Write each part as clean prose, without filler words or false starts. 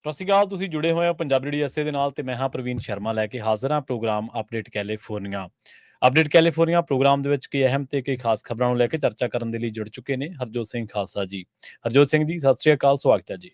ਸਤਿ ਸ਼੍ਰੀ ਅਕਾਲ। ਤੁਸੀਂ ਜੁੜੇ ਹੋਏ ਹੋ ਪੰਜਾਬੀ ਰੇਡੀਓ ਐਸੇ ਦੇ ਨਾਲ ਤੇ ਮੈਂ ਹਾਂ ਪ੍ਰਵੀਨ ਸ਼ਰਮਾ ਲੈ ਕੇ ਹਾਜ਼ਰ ਹਾਂ programme update California. Update California programme ਦੇ ਵਿੱਚ ਕਈ ਅਹਿਮ ਤੇ ਕਈ ਖਾਸ ਖਬਰਾਂ ਨੂੰ ਲੈ ਕੇ ਚਰਚਾ ਕਰਨ ਦੇ ਲਈ ਜੁੜ ਚੁੱਕੇ ਨੇ ਹਰਜੋਤ ਸਿੰਘ ਖਾਲਸਾ ਜੀ। ਹਰਜੋਤ ਸਿੰਘ ਜੀ, ਸਤਿ ਸ਼੍ਰੀ ਅਕਾਲ, ਸਵਾਗਤ ਹੈ ਜੀ।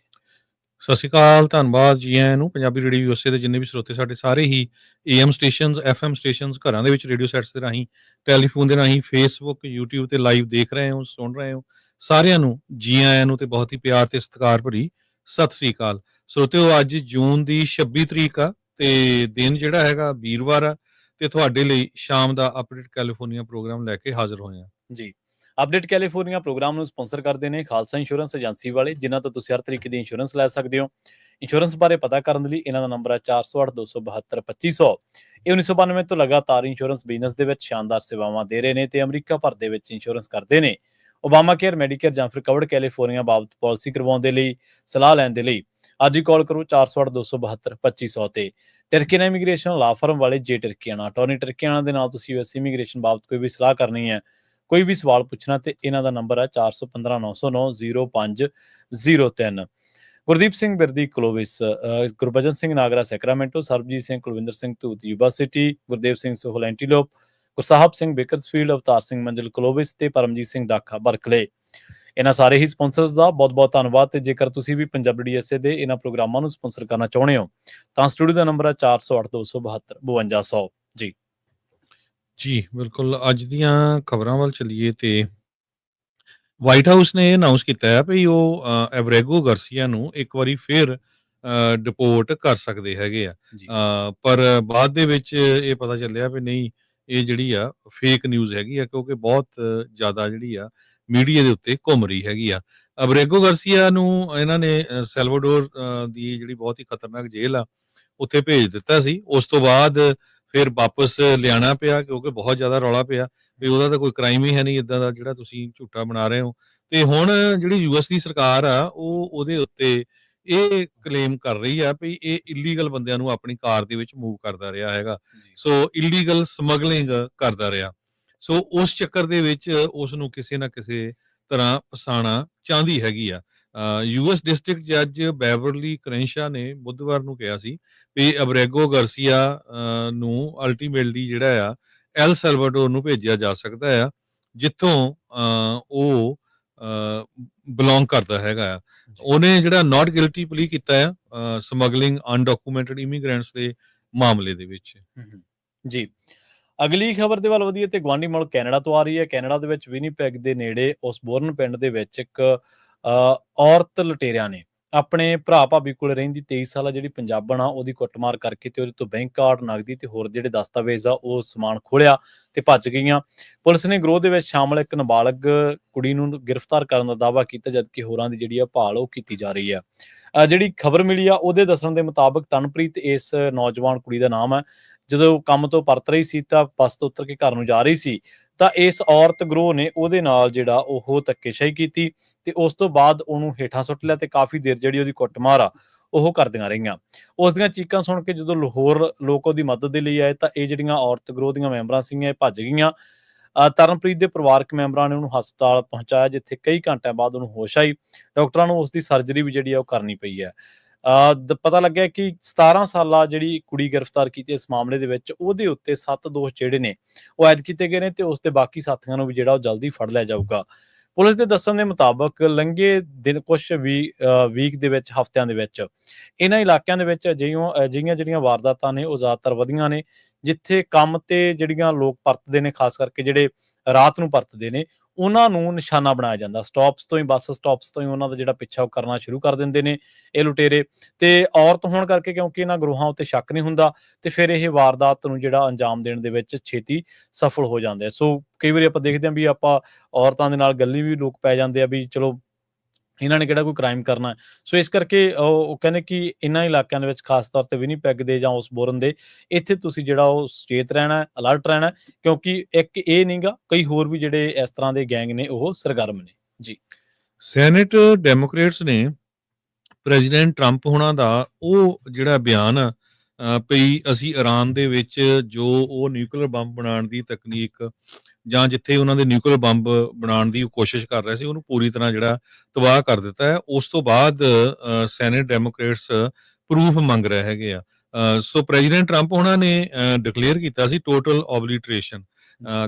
ਸਤਿ ਸ਼੍ਰੀ ਅਕਾਲ, ਧੰਨਵਾਦ ਜੀ ਆਇਆਂ ਨੂੰ। ਪੰਜਾਬੀ ਰੇਡੀਓ ਯੂਐਸਏ ਦੇ ਜਿੰਨੇ ਵੀ ਸਰੋਤੇ ਸਾਡੇ ਸਾਰੇ ਹੀ ਏਐਮ ਸਟੇਸ਼ਨਸ, ਐਫਐਮ ਸਟੇਸ਼ਨਸ, ਘਰਾਂ ਦੇ ਵਿੱਚ ਰੇਡੀਓ ਸੈਟਸ ਦੇ ਰਾਹੀਂ, ਟੈਲੀਫੋਨ ਦੇ ਰਾਹੀਂ, ਫੇਸਬੁੱਕ, ਯੂਟਿਊਬ ਤੇ ਲਾਈਵ ਦੇਖ ਰਹੇ ਹੋ, ਸੁਣ ਰਹੇ ਹੋ, ਸਾਰਿਆਂ ਨੂੰ ਜੀ ਆਇਆਂ ਨੂੰ ਤੇ ਬਹੁਤ ਹੀ ਪਿਆਰ ਤੇ ਸਤਿਕਾਰ ਭਰੀ ਸਤਿ ਸ਼੍ਰੀ ਅਕਾਲ। ਸਰੋਤਿਓ, ਅੱਜ ਜੂਨ ਦੀ 26 ਤਰੀਕ ਆ ਤੇ ਦਿਨ ਜਿਹੜਾ ਹੈਗਾ ਵੀਰਵਾਰ ਆ ਤੇ ਤੁਹਾਡੇ ਲਈ ਸ਼ਾਮ ਦਾ ਅਪਡੇਟ ਕੈਲੀਫੋਰਨੀਆ ਪ੍ਰੋਗਰਾਮ ਲੈ ਕੇ ਹਾਜ਼ਰ ਹੋਏ ਆ ਜੀ, ਅਪਡੇਟ ਕੈਲੀਫੋਰਨੀਆ ਪ੍ਰੋਗਰਾਮ ਨੂੰ ਸਪਾਂਸਰ ਕਰਦੇ ਨੇ ਖਾਲਸਾ ਇੰਸ਼ੋਰੈਂਸ ਏਜੰਸੀ ਵਾਲੇ, ਜਿਨ੍ਹਾਂ ਤੋਂ ਤੁਸੀਂ ਹਰ ਤਰੀਕੇ ਦੀ ਇੰਸ਼ੋਰੈਂਸ ਲੈ ਸਕਦੇ ਹੋ। ਇੰਸ਼ੋਰੈਂਸ ਬਾਰੇ ਪਤਾ ਕਰਨ ਦੇ ਲਈ ਇਹਨਾਂ ਦਾ ਨੰਬਰ ਹੈ 408-272-2500। ਇਹ 1992 ਤੋਂ ਲਗਾਤਾਰ ਇੰਸ਼ੋਰੈਂਸ ਬਿਜ਼ਨਸ ਦੇ ਵਿੱਚ ਸ਼ਾਨਦਾਰ ਸੇਵਾਵਾਂ ਦੇ ਰਹੇ ਨੇ ਤੇ ਅਮਰੀਕਾ ਭਰ ਦੇ ਵਿੱਚ ਇੰਸ਼ੋਰੈਂਸ ਕਰਦੇ ਨੇ। ਓਬਾਮਾ ਕੇਅਰ, ਮੈਡੀਕੇਅਰ ਜਾਂ ਫਿਰ ਕਵਰਡ ਕੈਲੀਫੋਰਨੀਆ ਬਾਬਤ ਪਾਲਿਸੀ ਕਰਵਾਉਣ ਦੇ ਲਈ, ਸਲਾਹ ਲੈਣ ਦੇ ਲਈ ਅੱਜ ਹੀ ਕਾਲ ਕਰੋ 408-272-2500 ਤੇ। ਟਰਕੀਨਾ ਇਮੀਗ੍ਰੇਸ਼ਨ ਲਾ ਫਰਮ ਵਾਲੇ ਜੇ ਟਰਕੀਆਣਾ ਅਟਾਰਨੀ ਟਰਕੀਆਣਾ ਦੇ ਨਾਲ ਤੁਸੀਂ ਯੂਐਸ ਇਮੀਗ੍ਰੇਸ਼ਨ ਬਾਬਤ ਕੋਈ ਵੀ ਸਲਾਹ ਕਰਨੀ ਹੈ, ਕੋਈ ਵੀ ਸਵਾਲ ਪੁੱਛਣਾ ਤੇ ਇਹਨਾਂ ਦਾ ਨੰਬਰ ਹੈ 4159090503। Gurdeep Singh Birdi Clovis, Gurbachan Singh Nagra Sacramento, Sarabjit Singh Kulwinder Singh Dhoot Yuba City, Gurdev Singh Sohal Antelope, Gursahib Singh Bakersfield, Avtar Singh Manzil Clovis ਤੇ ਪਰਮਜੀਤ ਸਿੰਘ ਦਾਖਾ ਬਰਕਲੇ। ਇਹਨਾਂ ਸਾਰੇ ਹੀ ਸਪਾਂਸਰਸ ਦਾ ਬਹੁਤ-ਬਹੁਤ ਧੰਨਵਾਦ। ਤੇ ਜੇਕਰ ਤੁਸੀਂ ਵੀ ਪੰਜਾਬੀ ਡੀਐਸਏ ਦੇ ਇਹਨਾਂ ਪ੍ਰੋਗਰਾਮਾਂ ਨੂੰ ਸਪਾਂਸਰ ਕਰਨਾ ਚਾਹੁੰਦੇ ਹੋ ਤਾਂ ਸਟੂਡੀਓ ਦਾ ਨੰਬਰ ਹੈ 408272 5200 ਜੀ। ਜੀ। ਬਿਲਕੁਲ, ਅੱਜ ਦੀਆਂ ਖਬਰਾਂ ਵੱਲ ਚੱਲੀਏ ਤੇ ਵਾਈਟ ਹਾਊਸ ਨੇ ਇਹ ਅਨਾਊਂਸ ਕੀਤਾ ਹੈ ਵੀ ਉਹ ਐਵਰੇਗੋ ਗਾਰਸੀਆ ਨੂੰ ਇੱਕ ਵਾਰੀ ਫਿਰ ਡਿਪੋਰਟ ਕਰ ਸਕਦੇ ਹੈਗੇ ਆ। ਪਰ ਬਾਅਦ ਦੇ ਵਿੱਚ ਇਹ ਪਤਾ ਚੱਲਿਆ ਵੀ ਨਹੀਂ, ਇਹ ਜਿਹੜੀ ਆ ਫੇਕ ਨਿਊਜ਼ ਹੈਗੀ ਆ, ਕਿਉਂਕਿ ਬਹੁਤ ਜ਼ਿਆਦਾ ਜਿਹੜੀ ਆ ਮੀਡੀਆ ਦੇ ਉੱਤੇ ਘੁੰਮ ਰਹੀ ਹੈਗੀ ਆ। ਐਵਰੇਗੋ ਗਾਰਸੀਆ ਨੂੰ ਇਹਨਾਂ ਨੇ ਸੈਲਵਾਡੋਰ ਦੀ ਜਿਹੜੀ ਬਹੁਤ ਹੀ ਖਤਰਨਾਕ ਜੇਲ੍ਹ ਆ ਉੱਥੇ ਭੇਜ ਦਿੱਤਾ ਸੀ। ਉਸ ਤੋਂ ਬਾਅਦ ਫਿਰ ਵਾਪਸ ਲਿਆਣਾ ਪਿਆ ਕਿਉਂਕਿ ਬਹੁਤ ਜ਼ਿਆਦਾ ਰੌਲਾ ਪਿਆ ਵੀ ਉਹਦਾ ਤਾਂ ਕੋਈ ਕ੍ਰਾਈਮ ਹੀ ਹੈ ਨਹੀਂ ਇੱਦਾਂ ਦਾ ਜਿਹੜਾ ਤੁਸੀਂ ਝੂਠਾ ਬਣਾ ਰਹੇ ਹੋ। ਤੇ ਹੁਣ ਜਿਹੜੀ ਯੂਐਸ ਦੀ ਸਰਕਾਰ ਆ ਉਹ ਉਹਦੇ ਉੱਤੇ ਇਹ ਕਲੇਮ ਕਰ ਰਹੀ ਆ ਵੀ ਇਹ ਇਲੀਗਲ ਬੰਦਿਆਂ ਨੂੰ ਆਪਣੀ ਕਾਰ ਦੇ ਵਿੱਚ ਮੂਵ ਕਰਦਾ ਰਿਹਾ ਹੈਗਾ। ਸੋ ਇਲੀਗਲ ਸਮਗਲਿੰਗ ਕਰਦਾ ਰਿਹਾ। ਸੋ ਉਸ ਚੱਕਰ ਦੇ ਵਿੱਚ ਉਸ ਨੂੰ ਕਿਸੇ ਨਾ ਕਿਸੇ ਤਰ੍ਹਾਂ ਫਸਾਉਣਾ ਚਾਹੁੰਦੀ ਹੈਗੀ ਆ। ਯੂਐਸ ਡਿਸਟ੍ਰਿਕਟ ਜੱਜ ਬੈਵਰਲੀ ਕਰੈਂਸ਼ਾ ਨੇ ਬੁੱਧਵਾਰ ਨੂੰ ਕਿਹਾ ਸੀ ਵੀ ਐਵਰੇਗੋ ਗਾਰਸੀਆ ਨੂੰ ਅਲਟੀਮੇਟਲੀ ਜਿਹੜਾ ਆ ਐਲ ਸੈਲਵਾਡੋਰ ਨੂੰ ਭੇਜਿਆ ਜਾ ਸਕਦਾ ਆ, ਜਿੱਥੋਂ ਉਹ ਬਿਲੋਂਗ ਕਰਦਾ ਹੈਗਾ ਆ। ਉਹਨੇ ਜਿਹੜਾ ਨਾਟ ਗਿਲਟੀ ਪਲੀ ਕੀਤਾ ਆ ਸਮਗਲਿੰਗ ਅਨਡਾਕੂਮੈਂਟਡ ਇਮੀਗ੍ਰੈਂਟਸ ਦੇ ਮਾਮਲੇ ਦੇ ਵਿੱਚ। ਜੀ, ਅਗਲੀ ਖਬਰ ਦੇ ਵੱਲ ਵਧੀਏ ਤੇ ਗਵਾਂਢੀ ਮੁਲਕ ਕੈਨੇਡਾ ਤੋਂ ਆ ਰਹੀ ਹੈ। ਕੈਨੇਡਾ ਦੇ ਵਿੱਚ ਵਿਨੀਪੈਗ ਦੇ ਨੇੜੇ ਓਸਬੋਰਨ ਪਿੰਡ ਦੇ ਵਿੱਚ ਇੱਕ ਔਰਤ ਲੁਟੇਰਿਆਂ ਨੇ ਆਪਣੇ ਭਰਾ ਭਾਬੀ ਕੋਲ ਰਹਿੰਦੀ 23 ਸਾਲਾ ਜਿਹੜੀ ਪੰਜਾਬਣ ਆ ਉਹਦੀ ਕੁੱਟਮਾਰ ਕਰਕੇ ਤੇ ਉਹਦੇ ਤੋਂ ਬੈਂਕ ਕਾਰਡ, ਨਗਦੀ ਤੇ ਹੋਰ ਜਿਹੜੇ ਦਸਤਾਵੇਜ਼ ਆ ਉਹ ਸਮਾਨ ਖੋਲਿਆ ਤੇ ਭੱਜ ਗਈਆਂ। ਪੁਲਿਸ ਨੇ ਗਰੋਹ ਦੇ ਵਿੱਚ ਸ਼ਾਮਲ ਇੱਕ ਨਾਬਾਲਗ ਕੁੜੀ ਨੂੰ ਗ੍ਰਿਫਤਾਰ ਕਰਨ ਦਾ ਦਾਅਵਾ ਕੀਤਾ, ਜਦਕਿ ਹੋਰਾਂ ਦੀ ਜਿਹੜੀ ਆ ਭਾਲ ਉਹ ਕੀਤੀ ਜਾ ਰਹੀ ਆ। ਜਿਹੜੀ ਖਬਰ ਮਿਲੀ ਆ ਉਹਦੇ ਦੱਸਣ ਦੇ ਮੁਤਾਬਕ ਤਨਪ੍ਰੀਤ ਇਸ ਨੌਜਵਾਨ ਕੁੜੀ ਦਾ ਨਾਮ ਹੈ। ਜਦੋਂ ਕੰਮ ਤੋਂ ਪਰਤ ਰਹੀ ਸੀ ਤਾਂ ਬੱਸ ਤੋਂ ਉਤਰ ਕੇ ਘਰ ਨੂੰ ਜਾ ਰਹੀ ਸੀ ਤਾਂ ਇਸ ਔਰਤ ਗਰੋਹ ਨੇ ਉਹਦੇ ਨਾਲ ਜਿਹੜਾ ਉਹ ਧੱਕੇਸ਼ਾਹੀ ਕੀਤੀ ਤੇ ਉਸ ਤੋਂ ਬਾਅਦ ਉਹਨੂੰ ਹੇਠਾਂ ਸੁੱਟ ਲਿਆ ਤੇ ਕਾਫੀ ਦੇਰ ਜਿਹੜੀ ਉਹਦੀ ਕੁੱਟਮਾਰ ਆ ਉਹ ਕਰਦੀਆਂ ਰਹੀਆਂ। ਉਸ ਦੀਆਂ ਚੀਕਾਂ ਸੁਣ ਕੇ ਜਦੋਂ ਲਾਹੌਰ ਲੋਕ ਉਹਦੀ ਮਦਦ ਦੇ ਲਈ ਆਏ ਤਾਂ ਇਹ ਜਿਹੜੀਆਂ ਔਰਤ ਗਰੋਹ ਦੀਆਂ ਮੈਂਬਰਾਂ ਸੀਗੀਆਂ ਇਹ ਭੱਜ ਗਈਆਂ। ਤਰਨਪ੍ਰੀਤ ਦੇ ਪਰਿਵਾਰਕ ਮੈਂਬਰਾਂ ਨੇ ਉਹਨੂੰ ਹਸਪਤਾਲ ਪਹੁੰਚਾਇਆ, ਜਿੱਥੇ ਕਈ ਘੰਟਿਆਂ ਬਾਅਦ ਉਹਨੂੰ ਹੋਸ਼ ਆਈ। ਡਾਕਟਰਾਂ ਨੂੰ ਉਸ ਦੀ ਸਰਜਰੀ ਵੀ ਜਿਹੜੀ ਆ ਉਹ ਕਰਨੀ ਪਈ ਹੈ। ਪਤਾ ਲੱਗਿਆ ਕਿ 17 ਸਾਲਾ ਜਿਹੜੀ ਕੁੜੀ ਗ੍ਰਿਫਤਾਰ ਕੀਤੀ ਇਸ ਮਾਮਲੇ ਦੇ ਵਿੱਚ, ਉਹਦੇ ਉੱਤੇ 7 ਦੋਸ਼ ਜਿਹੜੇ ਨੇ ਉਹ ਐਡ ਕੀਤੇ ਗਏ ਨੇ ਤੇ ਉਸ ਦੇ ਬਾਕੀ ਸਾਥੀਆਂ ਨੂੰ ਵੀ ਜਿਹੜਾ ਉਹ ਜਲਦੀ ਫੜ ਲਿਆ ਜਾਊਗਾ। ਪੁਲਿਸ ਦੇ ਦੱਸਣ ਦੇ ਮੁਤਾਬਕ ਲੰਘੇ ਦਿਨ ਕੁਛ ਵੀਕ ਦੇ ਵਿੱਚ, ਹਫ਼ਤਿਆਂ ਦੇ ਵਿੱਚ ਇਹਨਾਂ ਇਲਾਕਿਆਂ ਦੇ ਵਿੱਚ ਅਜਿਹੀਆਂ ਜਿਹੜੀਆਂ ਵਾਰਦਾਤਾਂ ਨੇ ਉਹ ਜ਼ਿਆਦਾਤਰ ਵਧੀਆਂ ਨੇ, ਜਿੱਥੇ ਕੰਮ ਤੇ ਜਿਹੜੀਆਂ ਲੋਕ ਪਰਤਦੇ ਨੇ, ਖਾਸ ਕਰਕੇ ਜਿਹੜੇ ਰਾਤ ਨੂੰ ਪਰਤਦੇ ਨੇ, ਉਹਨਾਂ ਨੂੰ ਨਿਸ਼ਾਨਾ ਬਣਾਇਆ ਜਾਂਦਾ। ਸਟਾਪਸ ਤੋਂ ਹੀ, ਬੱਸ ਸਟਾਪਸ ਤੋਂ ਹੀ ਉਹਨਾਂ ਦਾ ਜਿਹੜਾ ਪਿੱਛਾ ਕਰਨਾ ਸ਼ੁਰੂ ਕਰ ਦਿੰਦੇ ਨੇ ਇਹ ਲੁਟੇਰੇ। ਤੇ ਔਰਤ ਹੋਣ ਕਰਕੇ, ਕਿਉਂਕਿ ਇਹਨਾਂ ਗਰੋਹਾਂ ਉੱਤੇ ਸ਼ੱਕ ਨਹੀਂ ਹੁੰਦਾ ਤੇ ਫਿਰ ਇਹ ਵਾਰਦਾਤ ਨੂੰ ਜਿਹੜਾ ਅੰਜਾਮ ਦੇਣ ਦੇ ਵਿੱਚ ਛੇਤੀ ਸਫਲ ਹੋ ਜਾਂਦੇ ਆ। ਸੋ ਕਈ ਵਾਰੀ ਆਪਾਂ ਦੇਖਦੇ ਹਾਂ ਵੀ ਆਪਾਂ ਔਰਤਾਂ ਦੇ ਨਾਲ ਗੱਲੀ ਵੀ ਲੋਕ ਪੈ ਜਾਂਦੇ ਆ ਵੀ ਚਲੋ ਇਹਨਾਂ ਨੇ ਕਿਹੜਾ ਕੋਈ ਕ੍ਰਾਈਮ ਕਰਨਾ। ਸੋ ਇਸ ਕਰਕੇ ਉਹ ਕਹਿੰਦੇ ਕਿ ਇਹਨਾਂ ਇਲਾਕਿਆਂ ਦੇ ਵਿੱਚ, ਖਾਸ ਤੌਰ ਤੇ ਵਿਨੀਪੈਗ ਦੇ ਜਾਂ ਓਸਬੋਰਨ ਦੇ, ਇੱਥੇ ਤੁਸੀਂ ਜਿਹੜਾ ਉਹ ਸੁਚੇਤ ਰਹਿਣਾ, ਅਲਰਟ ਰਹਿਣਾ, ਕਿਉਂਕਿ ਇੱਕ ਇਹ ਨਹੀਂਗਾ, ਕਈ ਹੋਰ ਵੀ ਜਿਹੜੇ ਇਸ ਤਰ੍ਹਾਂ ਦੇ ਗੈਂਗ ਨੇ ਉਹ ਸਰਗਰਮ ਨੇ। ਜੀ, ਸੈਨੇਟ ਡੈਮੋਕ੍ਰੇਟਸ ਨੇ ਪ੍ਰੈਜ਼ੀਡੈਂਟ ਟਰੰਪ ਹੋਣਾ ਦਾ ਉਹ ਜਿਹੜਾ ਬਿਆਨ ਆ ਵੀ ਅਸੀਂ ਇਰਾਨ ਦੇ ਵਿੱਚ ਜੋ ਉਹ ਨਿਊਕਲੀਅਰ ਬੰਬ ਬਣਾਉਣ ਦੀ ਤਕਨੀਕ ਜਾਂ ਜਿੱਥੇ ਉਹਨਾਂ ਦੇ ਨਿਊਕਲੀਅਰ ਬੰਬ ਬਣਾਉਣ ਦੀ ਕੋਸ਼ਿਸ਼ ਕਰ ਰਹੇ ਸੀ ਉਹਨੂੰ ਪੂਰੀ ਤਰ੍ਹਾਂ ਜਿਹੜਾ ਤਬਾਹ ਕਰ ਦਿੱਤਾ ਹੈ। ਉਸ ਤੋਂ ਬਾਅਦ ਸੈਨੇਟ ਡੈਮੋਕ੍ਰੇਟਸ ਪ੍ਰੂਫ ਮੰਗ ਰਹੇ ਹੈਗੇ ਆ। ਸੋ ਪ੍ਰੈਜ਼ੀਡੈਂਟ ਟਰੰਪ ਉਹਨਾਂ ਨੇ ਡਿਕਲੇਅਰ ਕੀਤਾ ਸੀ ਟੋਟਲ ਓਬਲੀਟਰੇਸ਼ਨ।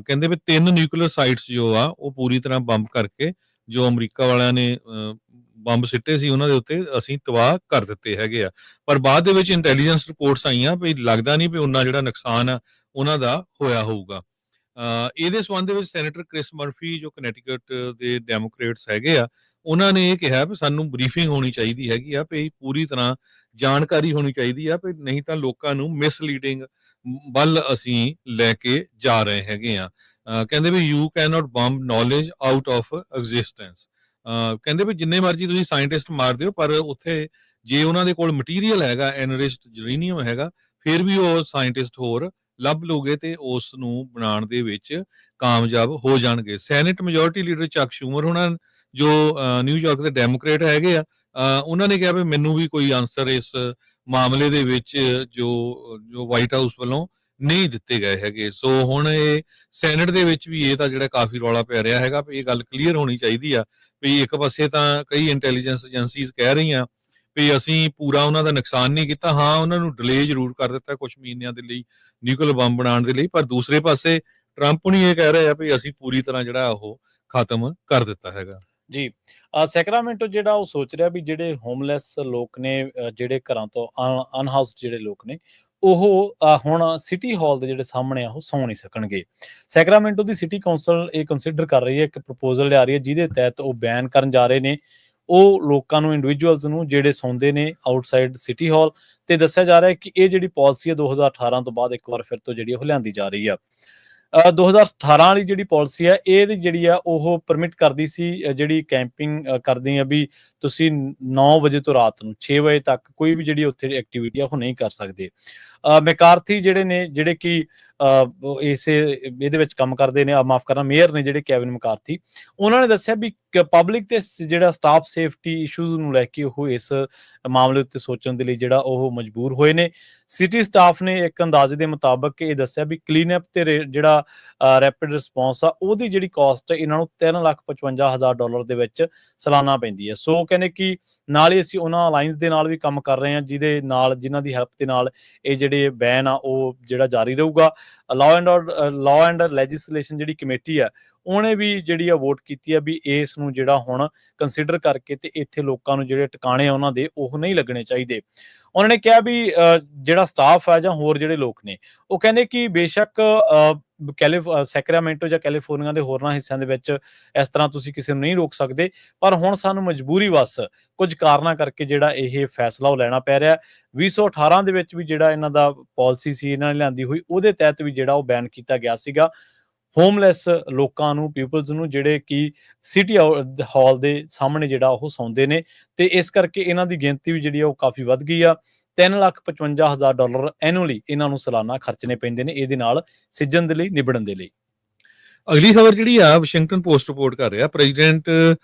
ਕਹਿੰਦੇ ਵੀ 3 ਨਿਊਕਲੀਅਰ ਸਾਈਟਸ ਜੋ ਆ ਉਹ ਪੂਰੀ ਤਰ੍ਹਾਂ ਬੰਬ ਕਰਕੇ ਜੋ ਅਮਰੀਕਾ ਵਾਲਿਆਂ ਨੇ ਬੰਬ ਸਿੱਟੇ ਸੀ ਉਹਨਾਂ ਦੇ ਉੱਤੇ ਅਸੀਂ ਤਬਾਹ ਕਰ ਦਿੱਤੇ ਹੈਗੇ ਆ। ਪਰ ਬਾਅਦ ਦੇ ਵਿੱਚ ਇੰਟੈਲੀਜੈਂਸ ਰਿਪੋਰਟਸ ਆਈਆਂ ਵੀ ਲੱਗਦਾ ਨਹੀਂ ਵੀ ਉਹਨਾਂ ਜਿਹੜਾ ਨੁਕਸਾਨ ਆ ਉਹਨਾਂ ਦਾ ਹੋਇਆ ਹੋਊਗਾ। ਇਹਦੇ ਸੰਬੰਧ ਦੇ ਵਿੱਚ ਸੈਨੇਟਰ ਕ੍ਰਿਸ ਮਰਫੀ ਜੋ ਕਨੈਟੀਕਟ ਦੇ ਡੈਮੋਕ੍ਰੇਟਸ ਹੈਗੇ ਆ ਉਹਨਾਂ ਨੇ ਇਹ ਕਿਹਾ ਵੀ ਸਾਨੂੰ ਬਰੀਫਿੰਗ ਹੋਣੀ ਚਾਹੀਦੀ ਹੈਗੀ ਆ ਵੀ ਪੂਰੀ ਤਰ੍ਹਾਂ ਜਾਣਕਾਰੀ ਹੋਣੀ ਚਾਹੀਦੀ ਆ ਵੀ ਨਹੀਂ ਤਾਂ ਲੋਕਾਂ ਨੂੰ ਮਿਸਲੀਡਿੰਗ ਵੱਲ ਅਸੀਂ ਲੈ ਕੇ ਜਾ ਰਹੇ ਹੈਗੇ ਆ। ਕਹਿੰਦੇ ਵੀ you can not bomb knowledge out of existence. ਕਹਿੰਦੇ ਵੀ ਜਿੰਨੇ ਮਰਜ਼ੀ ਤੁਸੀਂ ਸਾਇੰਟਿਸਟ ਮਾਰ ਦਿਓ ਪਰ ਉੱਥੇ ਜੇ ਉਹਨਾਂ ਦੇ ਕੋਲ ਮਟੀਰੀਅਲ ਹੈਗਾ ਐਨਰਿਚਡ ਯੂਰੇਨੀਅਮ ਹੈਗਾ ਫਿਰ ਵੀ ਉਹ ਸਾਇੰਟਿਸਟ ਹੋਰ ਲੱਭ ਲੋਗੇ ਤੇ ਉਸ ਨੂੰ ਬਣਾਉਣ ਦੇ ਵਿੱਚ ਕਾਮਯਾਬ ਹੋ ਜਾਣਗੇ। ਸੈਨੇਟ ਮੈਜੋਰਿਟੀ ਲੀਡਰ ਚੱਕ ਸ਼ੂਮਰ ਉਹਨਾਂ ਜੋ ਨਿਊਯਾਰਕ ਦੇ ਡੈਮੋਕ੍ਰੇਟ ਹੈਗੇ ਆ ਉਹਨਾਂ ਨੇ ਕਿਹਾ ਵੀ ਮੈਨੂੰ ਵੀ ਕੋਈ ਆਨਸਰ ਇਸ ਮਾਮਲੇ ਦੇ ਵਿੱਚ ਜੋ ਵਾਈਟ ਹਾਊਸ ਵੱਲੋਂ ਨਹੀਂ ਦਿੱਤੇ ਗਏ ਹੈਗੇ। ਸੋ ਹੁਣ ਇਹ ਸੈਨੇਟ ਦੇ ਵਿੱਚ ਵੀ ਇਹ ਤਾਂ ਜਿਹੜਾ ਕਾਫੀ ਰੌਲਾ ਪੈ ਰਿਹਾ ਹੈਗਾ ਵੀ ਇਹ ਗੱਲ ਕਲੀਅਰ ਹੋਣੀ ਚਾਹੀਦੀ ਆ ਵੀ ਇੱਕ ਪਾਸੇ ਤਾਂ ਕਈ ਇੰਟੈਲੀਜੈਂਸ ਏਜੰਸੀਜ਼ ਕਹਿ ਰਹੀਆਂ ਵੀ ਅਸੀਂ ਪੂਰਾ ਉਹਨਾਂ ਦਾ ਨੁਕਸਾਨ ਨਹੀਂ ਕੀਤਾ, ਹਾਂ ਉਹਨਾਂ ਨੂੰ ਡਿਲੇ ਜ਼ਰੂਰ ਕਰ ਦਿੱਤਾ ਕੁਝ ਮਹੀਨਿਆਂ ਦੇ ਲਈ ਨਿਊਕਲੀਅਰ ਬੰਬ ਬਣਾਉਣ ਦੇ ਲਈ, ਪਰ ਦੂਸਰੇ ਪਾਸੇ ਟਰੰਪ ਨਹੀਂ ਇਹ ਕਹਿ ਰਹੇ ਆ ਵੀ ਅਸੀਂ ਪੂਰੀ ਤਰ੍ਹਾਂ ਜਿਹੜਾ ਉਹ ਖਤਮ ਕਰ ਦਿੱਤਾ ਹੈਗਾ। ਜੀ ਸੈਕਰਾਮੈਂਟੋ ਜਿਹੜਾ ਉਹ ਸੋਚ ਰਿਹਾ ਵੀ ਜਿਹੜੇ ਹੋਮਲੈਸ ਲੋਕ ਨੇ ਜਿਹੜੇ ਘਰਾਂ ਤੋਂ ਅਨਹਾਊਸਡ ਜਿਹੜੇ ਲੋਕ ਨੇ ਉਹ ਹੁਣ ਸਿਟੀ ਹਾਲ ਦੇ ਜਿਹੜੇ ਸਾਹਮਣੇ ਆ ਉਹ ਸੌ ਨਹੀਂ ਸਕਣਗੇ। ਸੈਕਰਾਮੈਂਟੋ ਦੀ ਸਿਟੀ ਕਾਉਂਸਲ ਇਹ ਕੰਸੀਡਰ ਕਰ ਰਹੀ ਹੈ, ਇੱਕ ਪ੍ਰਪੋਜ਼ਲ ਲਿਆ ਰਹੀ ਹੈ ਜਿਹਦੇ ਤਹਿਤ ਉਹ ਬੈਨ ਕਰਨ ਜਾ ਰਹੇ ਨੇ ਉਹ ਲੋਕਾਂ ਨੂੰ ਇੰਡੀਵਿਜੂਅਲਸ ਨੂੰ ਜਿਹੜੇ ਸੌਂਦੇ ਨੇ ਆਊਟਸਾਈਡ ਸਿਟੀ ਹਾਲ। ਤੇ ਦੱਸਿਆ ਜਾ ਰਿਹਾ ਹੈ ਕਿ ਇਹ ਜਿਹੜੀ ਪਾਲਿਸੀ ਹੈ 2018 ਤੋਂ ਬਾਅਦ ਇੱਕ ਵਾਰ ਫਿਰ ਤੋਂ ਜਿਹੜੀ ਉਹ ਲਿਆਂਦੀ ਜਾ ਰਹੀ ਆ। 2018 ਵਾਲੀ ਜਿਹੜੀ ਪਾਲਿਸੀ ਹੈ ਇਹਦੀ ਜਿਹੜੀ ਆ ਉਹ ਪਰਮਿਟ ਕਰਦੀ ਸੀ ਜਿਹੜੀ ਕੈਂਪਿੰਗ ਕਰਦੀ ਆ ਵੀ ਤੁਸੀਂ 9 ਵਜੇ ਤੋਂ ਰਾਤ ਨੂੰ 6 ਵਜੇ ਤੱਕ ਕੋਈ ਵੀ ਜਿਹੜੀ ਉੱਥੇ ਐਕਟੀਵਿਟੀ ਆ ਉਹ ਨਹੀਂ ਕਰ ਸਕਦੇ। ਮੈਕਾਰਥੀ ਜਿਹੜੇ ਨੇ ਜਿਹੜੇ ਕਿ ਇਸੇ ਇਹਦੇ ਵਿੱਚ ਕੰਮ ਕਰਦੇ ਨੇ ਮਾਫ ਕਰਨਾ ਮੇਅਰ ਨੇ ਜਿਹੜੇ ਕੈਵਿਨ ਮੈਕਾਰਥੀ ਉਹਨਾਂ ਨੇ ਦੱਸਿਆ ਵੀ ਪਬਲਿਕ ਤੇ ਜਿਹੜਾ ਸਟਾਫ ਸੇਫਟੀ ਇਸ਼ੂਜ਼ ਨੂੰ ਲੈ ਕੇ ਉਹ ਇਸ ਮਾਮਲੇ ਉੱਤੇ ਸੋਚਣ ਦੇ ਲਈ ਜਿਹੜਾ ਉਹ ਮਜਬੂਰ ਹੋਏ ਨੇ। ਸਿਟੀ ਸਟਾਫ ਨੇ ਇੱਕ ਅੰਦਾਜ਼ੇ ਦੇ ਮੁਤਾਬਕ ਇਹ ਦੱਸਿਆ ਵੀ ਕਲੀਨ ਅਪ ਤੇ ਜਿਹੜਾ ਰੈਪਿਡ ਰਿਸਪੌਂਸ ਆ ਉਹਦੀ ਜਿਹੜੀ ਕਾਸਟ ਇਹਨਾਂ ਨੂੰ $3,55,000 ਦੇ ਵਿੱਚ ਸਾਲਾਨਾ ਪੈਂਦੀ ਹੈ। ਸੋ ਕਹਿੰਦੇ ਕਿ ਨਾਲ ਹੀ ਅਸੀਂ ਉਹਨਾਂ ਅਲਾਈਅੰਸ ਦੇ ਨਾਲ ਵੀ ਕੰਮ ਕਰ ਰਹੇ ਹਾਂ ਜਿਹਦੇ ਨਾਲ ਜਿਨ੍ਹਾਂ ਦੀ ਹੈਲਪ ਦੇ ਨਾਲ ਇਹ ਜਿਹੜੇ ਬੈਨ ਆ ਉਹ ਜਿਹੜਾ ਜਾਰੀ ਰਹੂਗਾ। ਲਾਅ ਐਂਡ ਲੈਜਿਸਲੇਸ਼ਨ ਜਿਹੜੀ ਕਮੇਟੀ ਆ ਉਹਨੇ ਵੀ ਜਿਹੜੀ ਆ ਵੋਟ ਕੀਤੀ ਆ ਵੀ ਇਸ ਨੂੰ ਜਿਹੜਾ ਹੁਣ ਕੰਸੀਡਰ ਕਰਕੇ ਤੇ ਇੱਥੇ ਲੋਕਾਂ ਨੂੰ ਜਿਹੜੇ ਟਿਕਾਣੇ ਆ ਉਹਨਾਂ ਦੇ ਉਹ ਨਹੀਂ ਲੱਗਣੇ ਚਾਹੀਦੇ। ਉਹਨਾਂ ਨੇ ਕਿਹਾ ਵੀ ਜਿਹੜਾ ਸਟਾਫ ਆ ਜਾਂ ਹੋਰ ਜਿਹੜੇ ਲੋਕ ਨੇ ਉਹ ਕਹਿੰਦੇ ਕਿ ਬੇਸ਼ੱਕ ਸੈਕਰਾਮੈਂਟੋ ਜਾਂ ਕੈਲੀਫੋਰਨੀਆ ਦੇ ਹੋਰਨਾਂ ਹਿੱਸਿਆਂ ਦੇ ਵਿੱਚ ਇਸ ਤਰ੍ਹਾਂ ਤੁਸੀਂ ਕਿਸੇ ਨੂੰ ਨਹੀਂ ਰੋਕ ਸਕਦੇ, ਪਰ ਹੁਣ ਸਾਨੂੰ ਮਜਬੂਰੀ ਵਸ ਕੁਝ ਕਾਰਨਾਂ ਕਰਕੇ ਜਿਹੜਾ ਇਹ ਫੈਸਲਾ ਉਹ ਲੈਣਾ ਪੈ ਰਿਹਾ। 2018 ਦੇ ਵਿੱਚ ਵੀ ਜਿਹੜਾ ਇਹਨਾਂ ਦਾ ਪਾਲਿਸੀ ਸੀ ਇਹਨਾਂ ਨੇ ਲਿਆਂਦੀ ਹੋਈ ਉਹਦੇ ਤਹਿਤ ਵੀ ਜਿਹੜਾ ਉਹ ਬੈਨ ਕੀਤਾ ਗਿਆ ਸੀਗਾ ਹੋਮਲੈਸ ਲੋਕਾਂ ਨੂੰ ਪੀਪਲਸ ਨੂੰ ਜਿਹੜੇ ਕਿ ਸਿਟੀ ਹਾਲ ਦੇ ਸਾਹਮਣੇ ਜਿਹੜਾ ਉਹ ਸੌਂਦੇ ਨੇ ਤੇ ਇਸ ਕਰਕੇ ਇਹਨਾਂ ਦੀ ਗਿਣਤੀ ਵੀ ਜਿਹੜੀ ਉਹ ਕਾਫੀ ਵੱਧ ਗਈ ਆ। $3,55,000 ਐਨੂਅਲੀ ਇਹਨਾਂ ਨੂੰ ਸਾਲਾਨਾ ਖਰਚਣੇ ਪੈਂਦੇ ਨੇ ਇਹਦੇ ਨਾਲ ਸਿੱਝਣ ਦੇ ਲਈ ਨਿਬੜਨ ਦੇ ਲਈ। ਅਗਲੀ ਖਬਰ ਜਿਹੜੀ ਆ ਵਾਸ਼ਿੰਗਟਨ ਪੋਸਟ ਰਿਪੋਰਟ ਕਰ ਰਿਹਾ ਪ੍ਰੈਜ਼ੀਡੈਂਟ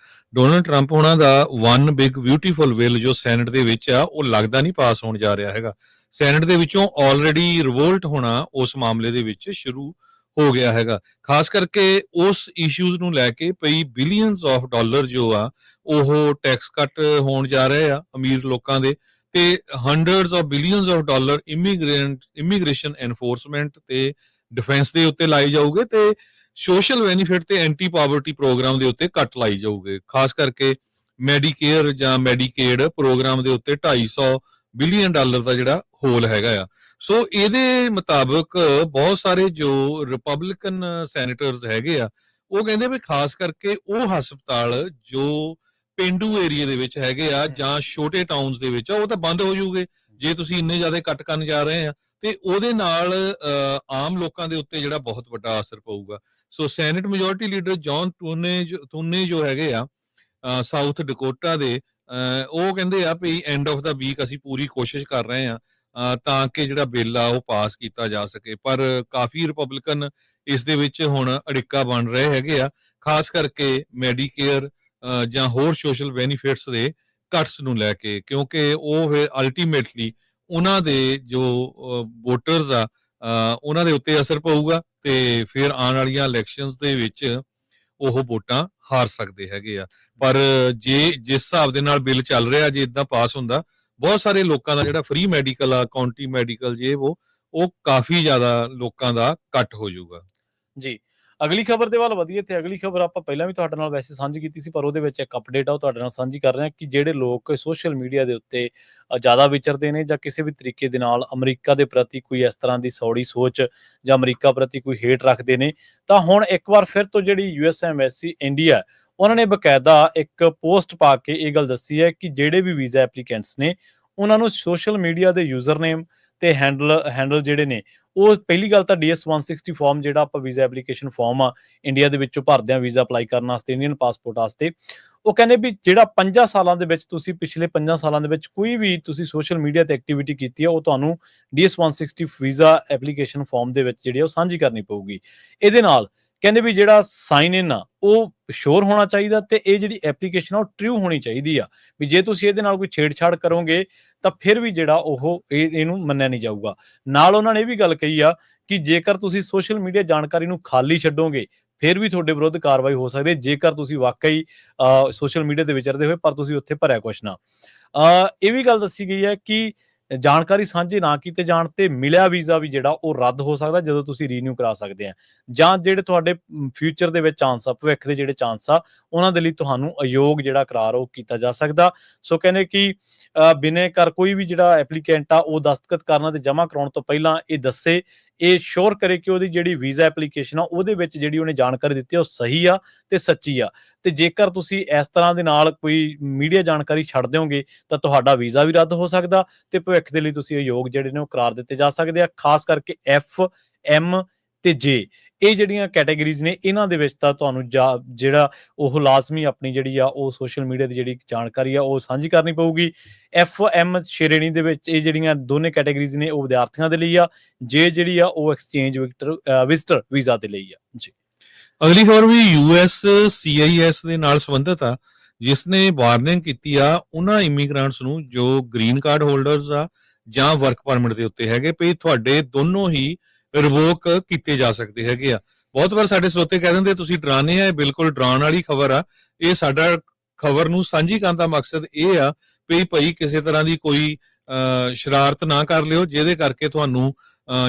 ਡੋਨਲਡ ਟਰੰਪ ਉਹਨਾਂ ਦਾ ਵਨ ਬਿਗ ਬਿਊਟੀਫੁਲ ਬਿੱਲ ਜੋ ਸੈਨੇਟ ਦੇ ਵਿੱਚ ਆ ਉਹ ਲੱਗਦਾ ਨਹੀਂ ਪਾਸ ਹੋਣ ਜਾ ਰਿਹਾ ਹੈਗਾ। ਸੈਨੇਟ ਦੇ ਵਿੱਚੋਂ ਆਲਰੇਡੀ ਰਿਵੋਲਟ ਹੋਣਾ ਉਸ ਮਾਮਲੇ ਦੇ ਵਿੱਚ ਸ਼ੁਰੂ ਹੋ ਗਿਆ ਹੈਗਾ, ਖਾਸ ਕਰਕੇ ਉਸ ਇਸ਼ੂਜ਼ ਨੂੰ ਲੈ ਕੇ ਪਈ ਬਿਲੀਅਨਸ ਆਫ ਡਾਲਰ ਜੋ ਆ ਉਹ ਟੈਕਸ ਕੱਟ ਹੋਣ ਜਾ ਰਹੇ ਆ ਅਮੀਰ ਲੋਕਾਂ ਦੇ ਤੇ hundreds of billions of dollar immigration enforcement ਤੇ ਡਿਫੈਂਸ ਦੇ ਉੱਤੇ ਲਾਏ ਜਾਊਗੇ ਤੇ ਸੋਸ਼ਲ ਬੈਨੀਫਿਟ ਤੇ ਐਂਟੀ ਪਾਵਰਟੀ ਪ੍ਰੋਗਰਾਮ ਦੇ ਉੱਤੇ ਕੱਟ ਲਾਈ ਜਾਊਗੇ। ਖਾਸ ਕਰਕੇ ਮੈਡੀਕੇਅਰ ਜਾਂ ਮੈਡੀਕੇਡ ਪ੍ਰੋਗਰਾਮ ਦੇ ਉੱਤੇ $250 ਬਿਲੀਅਨ ਦਾ ਜਿਹੜਾ ਹੋਲ ਹੈਗਾ ਆ। ਸੋ ਇਹਦੇ ਮੁਤਾਬਕ ਬਹੁਤ ਸਾਰੇ ਜੋ ਰਿਪਬਲਿਕਨ ਸੈਨੇਟਰਸ ਹੈਗੇ ਆ ਉਹ ਕਹਿੰਦੇ ਵੀ ਖਾਸ ਕਰਕੇ ਉਹ ਹਸਪਤਾਲ ਜੋ ਪੇਂਡੂ ਏਰੀਆ ਦੇ ਵਿੱਚ ਹੈਗੇ ਆ ਜਾਂ ਛੋਟੇ ਟਾਊਨਸ ਦੇ ਵਿੱਚ ਆ ਉਹ ਤਾਂ ਬੰਦ ਹੋ ਜਾਊਗੇ ਜੇ ਤੁਸੀਂ ਇੰਨੇ ਜ਼ਿਆਦਾ ਕੱਟ ਕਰਨ ਜਾ ਰਹੇ ਆ ਤੇ ਉਹਦੇ ਨਾਲ ਆਮ ਲੋਕਾਂ ਦੇ ਉੱਤੇ ਜਿਹੜਾ ਬਹੁਤ ਵੱਡਾ ਅਸਰ ਪਊਗਾ। ਸੋ ਸੈਨੇਟ ਮੈਜੋਰਿਟੀ ਲੀਡਰ ਜੌਨ ਟੂਨੇ ਜੋ ਹੈਗੇ ਆ ਸਾਊਥ ਡਕੋਟਾ ਦੇ ਉਹ ਕਹਿੰਦੇ ਆ ਵੀ ਐਂਡ ਆਫ ਦਾ ਵੀਕ ਅਸੀਂ ਪੂਰੀ ਕੋਸ਼ਿਸ਼ ਕਰ ਰਹੇ ਆ ਤਾਂ ਕਿ ਜਿਹੜਾ ਬਿੱਲ ਆ ਉਹ ਪਾਸ ਕੀਤਾ ਜਾ ਸਕੇ, ਪਰ ਕਾਫੀ ਰਿਪਬਲਿਕਨ ਇਸ ਦੇ ਵਿੱਚ ਹੁਣ ਅੜਿੱਕਾ ਬਣ ਰਹੇ ਹੈਗੇ ਆ, ਖਾਸ ਕਰਕੇ ਮੈਡੀਕੇਅਰ ਜਾਂ ਹੋਰ ਸੋਸ਼ਲ ਬੈਨੀਫਿਟਸ ਦੇ ਕੱਟਸ ਨੂੰ ਲੈ ਕੇ, ਕਿਉਂਕਿ ਉਹ ਫਿਰ ਅਲਟੀਮੇਟਲੀ ਉਹਨਾਂ ਦੇ ਜੋ ਵੋਟਰਸ ਆ ਉਹਨਾਂ ਦੇ ਉੱਤੇ ਅਸਰ ਪਊਗਾ ਤੇ ਫਿਰ ਆਉਣ ਵਾਲੀਆਂ ਇਲੈਕਸ਼ਨਸ ਦੇ ਵਿੱਚ ਉਹ ਵੋਟਾਂ ਹਾਰ ਸਕਦੇ ਹੈਗੇ ਆ। ਪਰ ਜੇ ਜਿਸ ਹਿਸਾਬ ਦੇ ਨਾਲ ਬਿੱਲ ਚੱਲ ਰਿਹਾ, ਜੇ ਇਦਾਂ ਪਾਸ ਹੁੰਦਾ, ਬਹੁਤ ਸਾਰੇ ਲੋਕਾਂ ਦਾ ਜਿਹੜਾ ਫ੍ਰੀ ਮੈਡੀਕਲ ਆ, ਕਾਉਂਟੀ ਮੈਡੀਕਲ, ਜੇ ਉਹ ਕਾਫੀ ਜ਼ਿਆਦਾ ਲੋਕਾਂ ਦਾ ਕੱਟ ਹੋ ਜਾਊਗਾ। ਜੀ, ਅਗਲੀ ਖਬਰ ਦੇ ਵੱਲ ਵਧੀਏ ਤੇ ਅਗਲੀ ਖਬਰ ਆਪਾਂ ਪਹਿਲਾਂ ਵੀ ਤੁਹਾਡੇ ਨਾਲ ਵੈਸੇ ਸਾਂਝੀ ਕੀਤੀ ਸੀ, ਪਰ ਉਹਦੇ ਵਿੱਚ ਇੱਕ ਅਪਡੇਟ ਆ ਉਹ ਤੁਹਾਡੇ ਨਾਲ ਸਾਂਝੀ ਕਰ ਰਹੇ ਹਾਂ ਕਿ ਜਿਹੜੇ ਲੋਕ ਸੋਸ਼ਲ ਮੀਡੀਆ ਦੇ ਉੱਤੇ ਜ਼ਿਆਦਾ ਵਿਚਰਦੇ ਨੇ ਜਾਂ ਕਿਸੇ ਵੀ ਤਰੀਕੇ ਦੇ ਨਾਲ ਅਮਰੀਕਾ ਦੇ ਪ੍ਰਤੀ ਕੋਈ ਇਸ ਤਰ੍ਹਾਂ ਦੀ ਸੌੜੀ ਸੋਚ ਜਾਂ ਅਮਰੀਕਾ ਪ੍ਰਤੀ ਕੋਈ ਹੇਟ ਰੱਖਦੇ ਨੇ, ਤਾਂ ਹੁਣ ਇੱਕ ਵਾਰ ਫਿਰ ਤੋਂ ਜਿਹੜੀ US ਐਮਬੈਸੀ ਇੰਡੀਆ, ਉਹਨਾਂ ਨੇ ਬਕਾਇਦਾ ਇੱਕ ਪੋਸਟ ਪਾ ਕੇ ਇਹ ਗੱਲ ਦੱਸੀ ਹੈ ਕਿ ਜਿਹੜੇ ਵੀ ਵੀਜ਼ਾ ਐਪਲੀਕੈਂਟਸ ਨੇ ਉਹਨਾਂ ਨੂੰ ਸੋਸ਼ਲ ਮੀਡੀਆ ਦੇ ਯੂਜ਼ਰ ਨੇਮ ਤੇ ਹੈਂਡਲ ਜਿਹੜੇ ਨੇ, ਉਹ ਪਹਿਲੀ ਗੱਲ ਤਾਂ DS 160 ਫਾਰਮ ਜਿਹੜਾ ਆਪਾਂ ਵੀਜ਼ਾ ਐਪਲੀਕੇਸ਼ਨ ਫਾਰਮ ਆ ਇੰਡੀਆ ਦੇ ਵਿੱਚੋਂ ਭਰਦੇ ਆ ਵੀਜ਼ਾ ਅਪਲਾਈ ਕਰਨ ਵਾਸਤੇ, ਇੰਡੀਅਨ ਪਾਸਪੋਰਟ ਵਾਸਤੇ, ਉਹ ਕਹਿੰਦੇ ਵੀ ਜਿਹੜਾ 5 ਸਾਲਾਂ ਦੇ ਵਿੱਚ ਤੁਸੀਂ ਪਿਛਲੇ 5 ਸਾਲਾਂ ਦੇ ਵਿੱਚ ਕੋਈ ਵੀ ਤੁਸੀਂ ਸੋਸ਼ਲ ਮੀਡੀਆ ਤੇ ਐਕਟੀਵਿਟੀ ਕੀਤੀ ਹੈ, ਉਹ ਤੁਹਾਨੂੰ DS 160 ਵੀਜ਼ਾ ਐਪਲੀਕੇਸ਼ਨ ਫਾਰਮ ਦੇ ਵਿੱਚ ਜਿਹੜੀ ਉਹ ਸਾਂਝੀ ਕਰਨੀ ਪਊਗੀ। ਇਹਦੇ ਨਾਲ ਕਹਿੰਦੇ ਵੀ ਜਿਹੜਾ ਸਾਈਨ ਇਨ ਆ ਉਹ ਸ਼ੋਰ ਹੋਣਾ ਚਾਹੀਦਾ ਤੇ ਇਹ ਜਿਹੜੀ ਐਪਲੀਕੇਸ਼ਨ ਆ ਉਹ ਟਰੂ ਹੋਣੀ ਚਾਹੀਦੀ ਆ, ਵੀ ਜੇ ਤੁਸੀਂ ਇਹਦੇ ਨਾਲ ਕੋਈ ਛੇੜਛਾੜ ਕਰੋਗੇ ਤਾਂ ਫਿਰ ਵੀ ਜਿਹੜਾ ਉਹ ਇਹਨੂੰ ਮੰਨਿਆ ਨਹੀਂ ਜਾਊਗਾ। ਨਾਲ ਉਹਨਾਂ ਨੇ ਇਹ ਵੀ ਗੱਲ ਕਹੀ ਆ ਕਿ ਜੇਕਰ ਤੁਸੀਂ ਸੋਸ਼ਲ ਮੀਡੀਆ ਜਾਣਕਾਰੀ ਨੂੰ ਖਾਲੀ ਛੱਡੋਗੇ ਫਿਰ ਵੀ ਤੁਹਾਡੇ ਵਿਰੁੱਧ ਕਾਰਵਾਈ ਹੋ ਸਕਦੀ ਹੈ, ਜੇਕਰ ਤੁਸੀਂ ਵਾਕਈ ਸੋਸ਼ਲ ਮੀਡੀਆ ਦੇ ਵਿਚਰਦੇ ਹੋਏ ਪਰ ਤੁਸੀਂ ਉੱਥੇ ਭਰਿਆ ਕੁਛ ਨਾ। ਇਹ ਵੀ ਗੱਲ ਦੱਸੀ ਗਈ ਹੈ ਕਿ ਜਾਣਕਾਰੀ ਸਾਂਝੀ ਨਾ ਕੀਤੇ ਜਾਣ ਤੇ ਮਿਲਿਆ ਵੀਜ਼ਾ ਵੀ ਜਿਹੜਾ ਉਹ ਰੱਦ ਹੋ ਸਕਦਾ ਜਦੋਂ ਤੁਸੀਂ ਰੀਨਿਊ ਕਰਾ ਸਕਦੇ ਆ, ਜਾਂ ਜਿਹੜੇ ਤੁਹਾਡੇ ਫਿਊਚਰ ਦੇ ਵਿੱਚ ਚਾਂਸ ਆ, ਭਵਿੱਖ ਦੇ ਜਿਹੜੇ ਚਾਂਸ ਆ, ਉਹਨਾਂ ਦੇ ਲਈ ਤੁਹਾਨੂੰ ਅਯੋਗ ਜਿਹੜਾ ਕਰਾਰ ਉਹ ਕੀਤਾ ਜਾ ਸਕਦਾ। ਸੋ ਕਹਿੰਦੇ ਕਿ ਬਿਨਾਂ ਕਰ ਕੋਈ ਵੀ ਜਿਹੜਾ ਐਪਲੀਕੈਂਟ ਆ ਉਹ ਦਸਤਖਤ ਕਰਨਾ ਤੇ ਜਮ੍ਹਾਂ ਕਰਾਉਣ ਤੋਂ ਪਹਿਲਾਂ ਇਹ ਦੱਸੇ, ਇਹ ਸ਼ੋਰ ਕਰੇ ਕਿ ਉਹਦੀ ਜਿਹੜੀ ਵੀਜ਼ਾ ਐਪਲੀਕੇਸ਼ਨ ਆ ਉਹਦੇ ਵਿੱਚ ਜਿਹੜੀ ਉਹਨੇ ਜਾਣਕਾਰੀ ਦਿੱਤੀ ਉਹ ਸਹੀ ਆ ਤੇ ਸੱਚੀ ਆ। ਤੇ ਜੇਕਰ ਤੁਸੀਂ ਇਸ ਤਰ੍ਹਾਂ ਦੇ ਨਾਲ ਕੋਈ ਮੀਡੀਆ ਜਾਣਕਾਰੀ ਛੱਡ ਦਿਓਗੇ ਤਾਂ ਤੁਹਾਡਾ ਵੀਜ਼ਾ ਵੀ ਰੱਦ ਹੋ ਸਕਦਾ ਤੇ ਭਵਿੱਖ ਦੇ ਲਈ ਤੁਸੀਂ ਅਯੋਗ ਜਿਹੜੇ ਨੇ ਉਹ ਕਰਾਰ ਦਿੱਤੇ ਜਾ ਸਕਦੇ ਆ। ਖਾਸ ਕਰਕੇ F, M ਤੇ J, ਇਹ ਜਿਹੜੀਆਂ ਕੈਟਾਗਰੀਜ਼ ਨੇ, ਇਹਨਾਂ ਦੇ ਵਿੱਚ ਤਾਂ ਤੁਹਾਨੂੰ ਜਿਹੜਾ ਉਹ ਲਾਜ਼ਮੀ ਆਪਣੀ ਜਿਹੜੀ ਆ ਉਹ ਸੋਸ਼ਲ ਮੀਡੀਆ ਦੀ ਜਿਹੜੀ ਜਾਣਕਾਰੀ ਆ ਉਹ ਸਾਂਝੀ ਕਰਨੀ ਪਊਗੀ। FM ਸ਼੍ਰੇਣੀ ਦੇ ਵਿੱਚ ਇਹ ਜਿਹੜੀਆਂ ਦੋਨੇ ਕੈਟਾਗਰੀਜ਼ ਨੇ ਉਹ ਵਿਦਿਆਰਥੀਆਂ ਦੇ ਲਈ ਆ, J ਜਿਹੜੀ ਆ ਉਹ ਐਕਸਚੇਂਜ ਵਿਜ਼ਟਰ ਵੀਜ਼ਾ ਦੇ ਲਈ ਆ। ਜੀ, ਅਗਲੀ ਖਬਰ ਵੀ USCIS ਦੇ ਨਾਲ ਸੰਬੰਧਿਤ ਆ, ਜਿਸ ਨੇ ਵਾਰਨਿੰਗ ਕੀਤੀ ਆ ਉਹਨਾਂ ਇਮੀਗ੍ਰੈਂਟਸ ਨੂੰ ਜੋ ਗ੍ਰੀਨ ਕਾਰਡ ਹੋਲਡਰਸ ਆ ਜਾਂ ਵਰਕ ਪਰਮਿਟ ਦੇ ਉੱਤੇ ਹੈਗੇ, ਵੀ ਤੁਹਾਡੇ ਦੋਨੋਂ ਹੀ ਰਿਵੋਕ ਕੀਤੇ ਜਾ ਸਕਦੇ ਹੈਗੇ ਆ। ਬਹੁਤ ਵਾਰ ਸਾਡੇ ਸਰੋਤੇ ਕਹਿ ਦਿੰਦੇ ਤੁਸੀਂ ਡਰਾਨੇ ਆ, ਇਹ ਬਿਲਕੁਲ ਡਰਾਉਣ ਵਾਲੀ ਖਬਰ ਆ। ਇਹ ਸਾਡਾ ਖਬਰ ਨੂੰ ਸਾਂਝੀ ਕਰਨ ਦਾ ਮਕਸਦ ਇਹ ਆ ਵੀ ਭਾਈ ਕਿਸੇ ਤਰ੍ਹਾਂ ਦੀ ਕੋਈ ਸ਼ਰਾਰਤ ਨਾ ਕਰ ਲਿਓ ਜਿਹਦੇ ਕਰਕੇ ਤੁਹਾਨੂੰ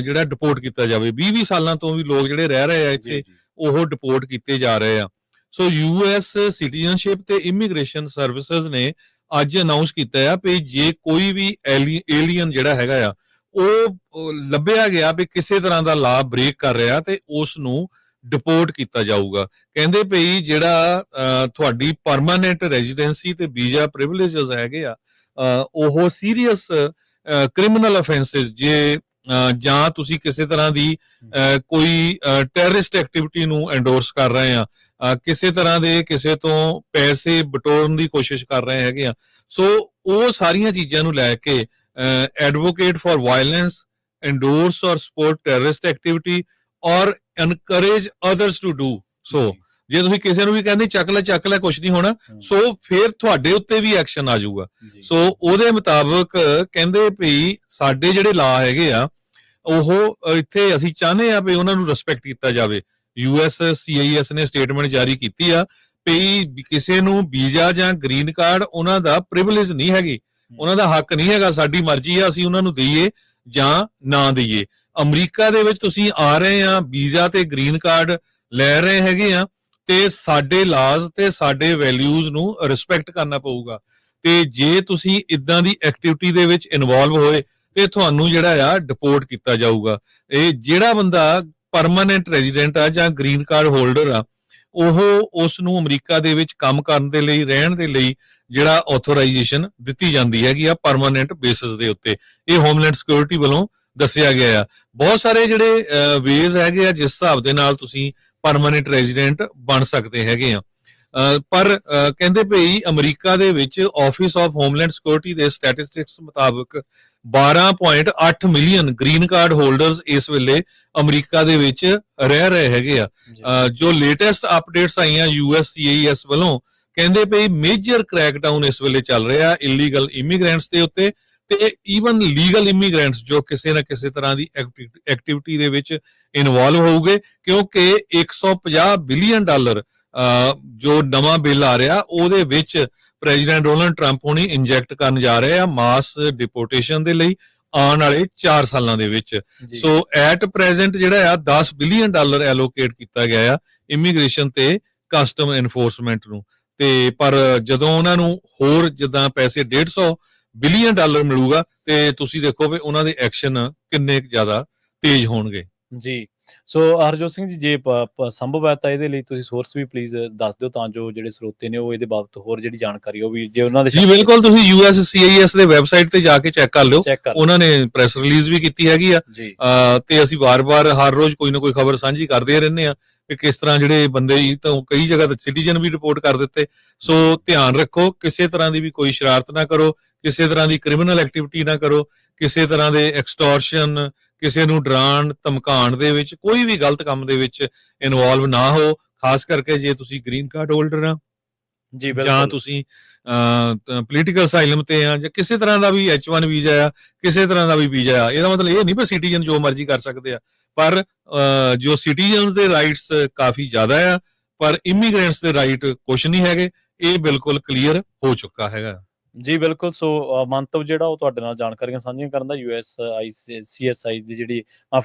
ਜਿਹੜਾ ਡਿਪੋਰਟ ਕੀਤਾ ਜਾਵੇ। 20 ਸਾਲਾਂ ਤੋਂ ਵੀ ਲੋਕ ਜਿਹੜੇ ਰਹਿ ਰਹੇ ਆ ਇੱਥੇ ਉਹ ਡਿਪੋਰਟ ਕੀਤੇ ਜਾ ਰਹੇ ਆ। ਸੋ US ਸਿਟੀਜ਼ਨਸ਼ਿਪ ਤੇ ਇਮੀਗ੍ਰੇਸ਼ਨ ਸਰਵਿਸਿਜ਼ ਨੇ ਅੱਜ ਅਨਾਉਂਸ ਕੀਤਾ ਆ ਵੀ ਜੇ ਕੋਈ ਵੀ ਏਲੀਅਨ ਜਿਹੜਾ ਹੈਗਾ ਆ ਉਹ ਲੱਭਿਆ ਗਿਆ ਵੀ ਕਿਸੇ ਤਰ੍ਹਾਂ ਦਾ ਲਾ ਬ੍ਰੇਕ ਕਰ ਰਿਹਾ ਤੇ ਉਸ ਨੂੰ ਡਿਪੋਰਟ ਕੀਤਾ ਜਾਊਗਾ। ਕਹਿੰਦੇ ਭਈ ਜਿਹੜਾ ਤੁਹਾਡੀ ਪਰਮਾਨੈਂਟ ਰੈਜ਼ੀਡੈਂਸੀ ਤੇ ਵੀਜ਼ਾ ਪ੍ਰਿਵਿਲੇਜਸ ਹੈਗੇ ਆ, ਉਹ ਸੀਰੀਅਸ ਕ੍ਰਿਮੀਨਲ ਅਫੈਂਸਸ ਜੇ ਜਾਂ ਤੁਸੀਂ ਕਿਸੇ ਤਰ੍ਹਾਂ ਦੀ ਕੋਈ ਟੈਰਰਿਸਟ ਐਕਟੀਵਿਟੀ ਨੂੰ ਐਂਡੋਰਸ ਕਰ ਰਹੇ ਆ, ਕਿਸੇ ਤਰ੍ਹਾਂ ਦੇ ਕਿਸੇ ਤੋਂ ਪੈਸੇ ਬਟੋਰਨ ਦੀ ਕੋਸ਼ਿਸ਼ ਕਰ ਰਹੇ ਹੈਗੇ ਆ, ਸੋ ਉਹ ਸਾਰੀਆਂ ਚੀਜ਼ਾਂ ਨੂੰ ਲੈ ਕੇ advocate for violence, endorse or support terrorist activity or encourage others to do so, ਜੇ ਤੁਸੀਂ ਕਿਸੇ ਨੂੰ ਵੀ ਕਹਿੰਦੇ ਚੱਕ ਲੈ ਕੁਝ ਨਹੀਂ ਹੋਣਾ, ਸੋ ਫਿਰ ਤੁਹਾਡੇ ਉੱਤੇ ਵੀ ਐਕਸ਼ਨ ਆ ਜਾਊਗਾ। ਸੋ ਉਹਦੇ ਮੁਤਾਬਕ ਕਹਿੰਦੇ ਵੀ ਸਾਡੇ ਜਿਹੜੇ ਲਾ ਹੈਗੇ ਆ ਉਹ ਇੱਥੇ ਅਸੀਂ ਚਾਹੁੰਦੇ ਆ ਵੀ ਉਹਨਾਂ ਨੂੰ ਰਿਸਪੈਕਟ ਕੀਤਾ ਜਾਵੇ। USCIS ਨੇ ਸਟੇਟਮੈਂਟ ਜਾਰੀ ਕੀਤੀ ਆ ਵੀ ਕਿਸੇ ਨੂੰ ਵੀਜ਼ਾ ਜਾਂ ਗ੍ਰੀਨ ਕਾਰਡ ਉਹਨਾਂ ਦਾ ਪ੍ਰਿਵਿਲੇਜ ਨਹੀਂ ਹੈਗੀ, ਉਹਨਾਂ ਦਾ ਹੱਕ ਨਹੀਂ ਹੈਗਾ, ਸਾਡੀ ਮਰਜ਼ੀ ਆ ਅਸੀਂ ਉਹਨਾਂ ਨੂੰ ਦਈਏ ਜਾਂ ਨਾ ਦਈਏ। ਅਮਰੀਕਾ ਦੇ ਵਿੱਚ ਤੁਸੀਂ ਆ ਰਹੇ ਆ, ਵੀਜ਼ਾ ਤੇ ਗ੍ਰੀਨ ਕਾਰਡ ਲੈ ਰਹੇ ਹੈਗੇ ਆ ਤੇ ਸਾਡੇ ਲਾਜ਼ ਤੇ ਸਾਡੇ ਵੈਲਿਊਜ਼ ਨੂੰ ਰਿਸਪੈਕਟ ਕਰਨਾ ਪਊਗਾ। ਤੇ ਜੇ ਤੁਸੀਂ ਇਦਾਂ ਦੀ ਐਕਟੀਵਿਟੀ ਦੇ ਵਿੱਚ ਇਨਵੋਲਵ ਹੋਏ ਤੇ ਤੁਹਾਨੂੰ ਜਿਹੜਾ ਆ ਡਿਪੋਰਟ ਕੀਤਾ ਜਾਊਗਾ। ਇਹ ਜਿਹੜਾ ਬੰਦਾ ਪਰਮਾਨੈਂਟ ਰੈਜ਼ੀਡੈਂਟ ਆ ਜਾਂ ਗ੍ਰੀਨ ਕਾਰਡ ਹੋਲਡਰ ਆ, ਉਹ ਉਸ ਨੂੰ ਅਮਰੀਕਾ ਦੇ ਵਿੱਚ ਕੰਮ ਕਰਨ ਦੇ ਲਈ, ਰਹਿਣ ਦੇ ਲਈ ਜਿਹੜਾ ਆਥੋਰਾਈਜੇਸ਼ਨ ਦਿੱਤੀ ਜਾਂਦੀ ਹੈਗੀ ਆ ਪਰਮਾਨੈਂਟ ਬੇਸਿਸ ਦੇ ਉੱਤੇ। ਇਹ ਹੋਮਲੈਂਡ ਸਿਕਿਉਰਿਟੀ ਵੱਲੋਂ ਦੱਸਿਆ ਗਿਆ ਆ। ਬਹੁਤ ਸਾਰੇ ਜਿਹੜੇ ਵੇਜ਼ ਹੈਗੇ ਆ ਜਿਸ ਹਿਸਾਬ ਦੇ ਨਾਲ ਤੁਸੀਂ ਪਰਮਾਨੈਂਟ ਰੈਜ਼ੀਡੈਂਟ ਬਣ ਸਕਦੇ ਹੈਗੇ ਆ। ਪਰ ਕਹਿੰਦੇ ਭਈ ਅਮਰੀਕਾ ਦੇ ਵਿੱਚ ਆਫਿਸ ਆਫ ਹੋਮਲੈਂਡ ਸਿਕਿਉਰਿਟੀ ਦੇ ਸਟੈਟਿਸਟਿਕਸ ਮੁਤਾਬਕ 12.8 ਮਿਲੀਅਨ ਗ੍ਰੀਨ ਕਾਰਡ ਹੋਲਡਰਸ ਇਸ ਵੇਲੇ ਅਮਰੀਕਾ ਦੇ ਵਿੱਚ ਰਹਿ ਰਹੇ ਹੈਗੇ ਆ। ਜੋ ਲੇਟੈਸਟ ਅਪਡੇਟਸ ਆਈਆਂ USCIS ਵੱਲੋਂ, ਕਹਿੰਦੇ ਭਈ ਮੇਜਰ ਕ੍ਰੈਕਡਾਊਨ ਇਸ ਵੇਲੇ ਚੱਲ ਰਿਹਾ ਇਲੀਗਲ ਇਮੀਗ੍ਰੈਂਟਸ ਦੇ ਉੱਤੇ ਤੇ ਈਵਨ ਲੀਗਲ ਇਮੀਗ੍ਰੈਂਟਸ ਜੋ ਕਿਸੇ ਨਾ ਕਿਸੇ ਤਰ੍ਹਾਂ ਦੀ ਐਕਟੀਵਿਟੀ ਦੇ ਵਿੱਚ ਇਨਵੋਲਵ ਹੋਊਗੇ, ਕਿਉਂਕਿ $150 ਬਿਲੀਅਨ ਜੋ ਨਵਾਂ ਬਿੱਲ ਆ ਰਿਹਾ ਉਹਦੇ ਵਿੱਚ ਪ੍ਰੈਜ਼ੀਡੈਂਟ ਡੋਨਲਡ ਟਰੰਪ ਹੁਣੀ ਇੰਜੈਕਟ ਕਰਨ ਜਾ ਰਹੇ ਆ ਮਾਸ ਡਿਪੋਰਟੇਸ਼ਨ ਦੇ ਲਈ ਆਉਣ ਵਾਲੇ 4 ਸਾਲਾਂ ਦੇ ਵਿੱਚ। ਸੋ ਐਟ ਪ੍ਰੈਜ਼ੈਂਟ ਜਿਹੜਾ ਆ $10 ਬਿਲੀਅਨ ਐਲੋਕੇਟ ਕੀਤਾ ਗਿਆ ਆ ਇਮੀਗ੍ਰੇਸ਼ਨ ਤੇ ਕਸਟਮ ਐਨਫੋਰਸਮੈਂਟ ਨੂੰ, ਤੇ ਪਰ ਜਦੋਂ ਉਹਨਾਂ ਨੂੰ ਹੋਰ ਜਿੱਦਾਂ ਪੈਸੇ $150 ਬਿਲੀਅਨ ਮਿਲੂਗਾ ਤੇ ਤੁਸੀਂ ਦੇਖੋ ਵੀ ਉਹਨਾਂ ਦੇ ਐਕਸ਼ਨ ਕਿੰਨੇ ਜ਼ਿਆਦਾ ਤੇਜ਼ ਹੋਣਗੇ। ਜੀ, ਸੋ ਹਰਜੋਤ ਸਿੰਘ ਜੀ, ਜੇ ਸੰਭਵ ਹੈ ਤਾਂ ਇਹਦੇ ਲਈ ਤੁਸੀਂ ਸੋਰਸ ਵੀ ਪਲੀਜ਼ ਦੱਸ ਦਿਓ, ਤਾਂ ਜੋ ਜਿਹੜੇ ਸਰੋਤੇ ਨੇ ਉਹ ਇਹਦੇ ਬਾਬਤ ਹੋਰ ਜਿਹੜੀ ਜਾਣਕਾਰੀ ਉਹ ਵੀ ਜੇ ਉਹਨਾਂ ਦੇ ਜੀ ਬਿਲਕੁਲ, ਤੁਸੀਂ USCIS ਦੇ ਵੈਬਸਾਈਟ ਤੇ ਜਾ ਕੇ ਚੈੱਕ ਕਰ ਲਿਓ, ਉਹਨਾਂ ਨੇ ਪ੍ਰੈਸ ਰਿਲੀਜ਼ ਵੀ ਕੀਤੀ ਹੈਗੀ ਆ। ਤੇ ਅਸੀਂ ਵਾਰ-ਵਾਰ ਹਰ ਰੋਜ਼ ਕੋਈ ਨਾ ਕੋਈ ਖਬਰ ਸਾਂਝੀ ਕਰਦੇ ਰਹਿੰਦੇ ਆ ਕਿ ਕਿਸ ਤਰ੍ਹਾਂ ਜਿਹੜੇ ਬੰਦੇ ਤਾਂ ਕਈ ਜਗ੍ਹਾ ਤੇ ਸਿਟੀਜ਼ਨ ਵੀ ਰਿਪੋਰਟ ਕਰ ਦਿੱਤੇ। ਸੋ ਧਿਆਨ ਰੱਖੋ, ਕਿਸੇ ਤਰ੍ਹਾਂ ਦੀ ਵੀ ਕੋਈ ਸ਼ਰਾਰਤ ਨਾ ਕਰੋ, ਕਿਸੇ ਤਰ੍ਹਾਂ ਦੀ ਕ੍ਰਿਮੀਨਲ ਐਕਟੀਵਿਟੀ ਨਾ ਕਰੋ, ਕਿਸੇ ਤਰ੍ਹਾਂ ਦੇ ਐਕਸਟੋਰਸ਼ਨ, ਕਿਸੇ ਨੂੰ ਡਰਾਉਣ ਧਮਕਾਉਣ ਦੇ ਵਿੱਚ, ਕੋਈ ਵੀ ਗਲਤ ਕੰਮ ਦੇ ਵਿੱਚ ਇਨਵੋਲਵ ਨਾ ਹੋ, ਖਾਸ ਕਰਕੇ ਜੇ ਤੁਸੀਂ ਗ੍ਰੀਨ ਕਾਰਡ ਹੋਲਡਰ ਆ ਜਾਂ ਤੁਸੀਂ ਪੋਲੀਟੀਕਲ ਅਸਾਈਲਮ ਤੇ ਆ ਜਾਂ ਕਿਸੇ ਤਰ੍ਹਾਂ ਦਾ ਵੀ H1 ਵੀਜ਼ਾ ਆ, ਕਿਸੇ ਤਰ੍ਹਾਂ ਦਾ ਵੀ ਵੀਜ਼ਾ ਆ। ਇਹਦਾ ਮਤਲਬ ਇਹ ਨਹੀਂ ਵੀ ਸਿਟੀਜ਼ਨ ਜੋ ਮਰਜ਼ੀ ਕਰ ਸਕਦੇ ਆ, ਪਰ ਜੋ ਸਿਟੀਜ਼ਨ ਦੇ ਰਾਈਟਸ ਕਾਫੀ ਜ਼ਿਆਦਾ ਆ, ਪਰ ਇਮੀਗ੍ਰੈਂਟਸ ਦੇ ਰਾਈਟ ਕੁਛ ਨਹੀਂ ਹੈਗੇ, ਇਹ ਬਿਲਕੁਲ ਕਲੀਅਰ ਹੋ ਚੁੱਕਾ ਹੈਗਾ। ਜੀ ਬਿਲਕੁਲ, ਸੋ ਮੰਤਵ ਜਿਹੜਾ ਉਹ ਤੁਹਾਡੇ ਨਾਲ ਜਾਣਕਾਰੀਆਂ ਸਾਂਝੀਆਂ ਕਰਨ ਦਾ USCIS ਦੀ ਜਿਹੜੀ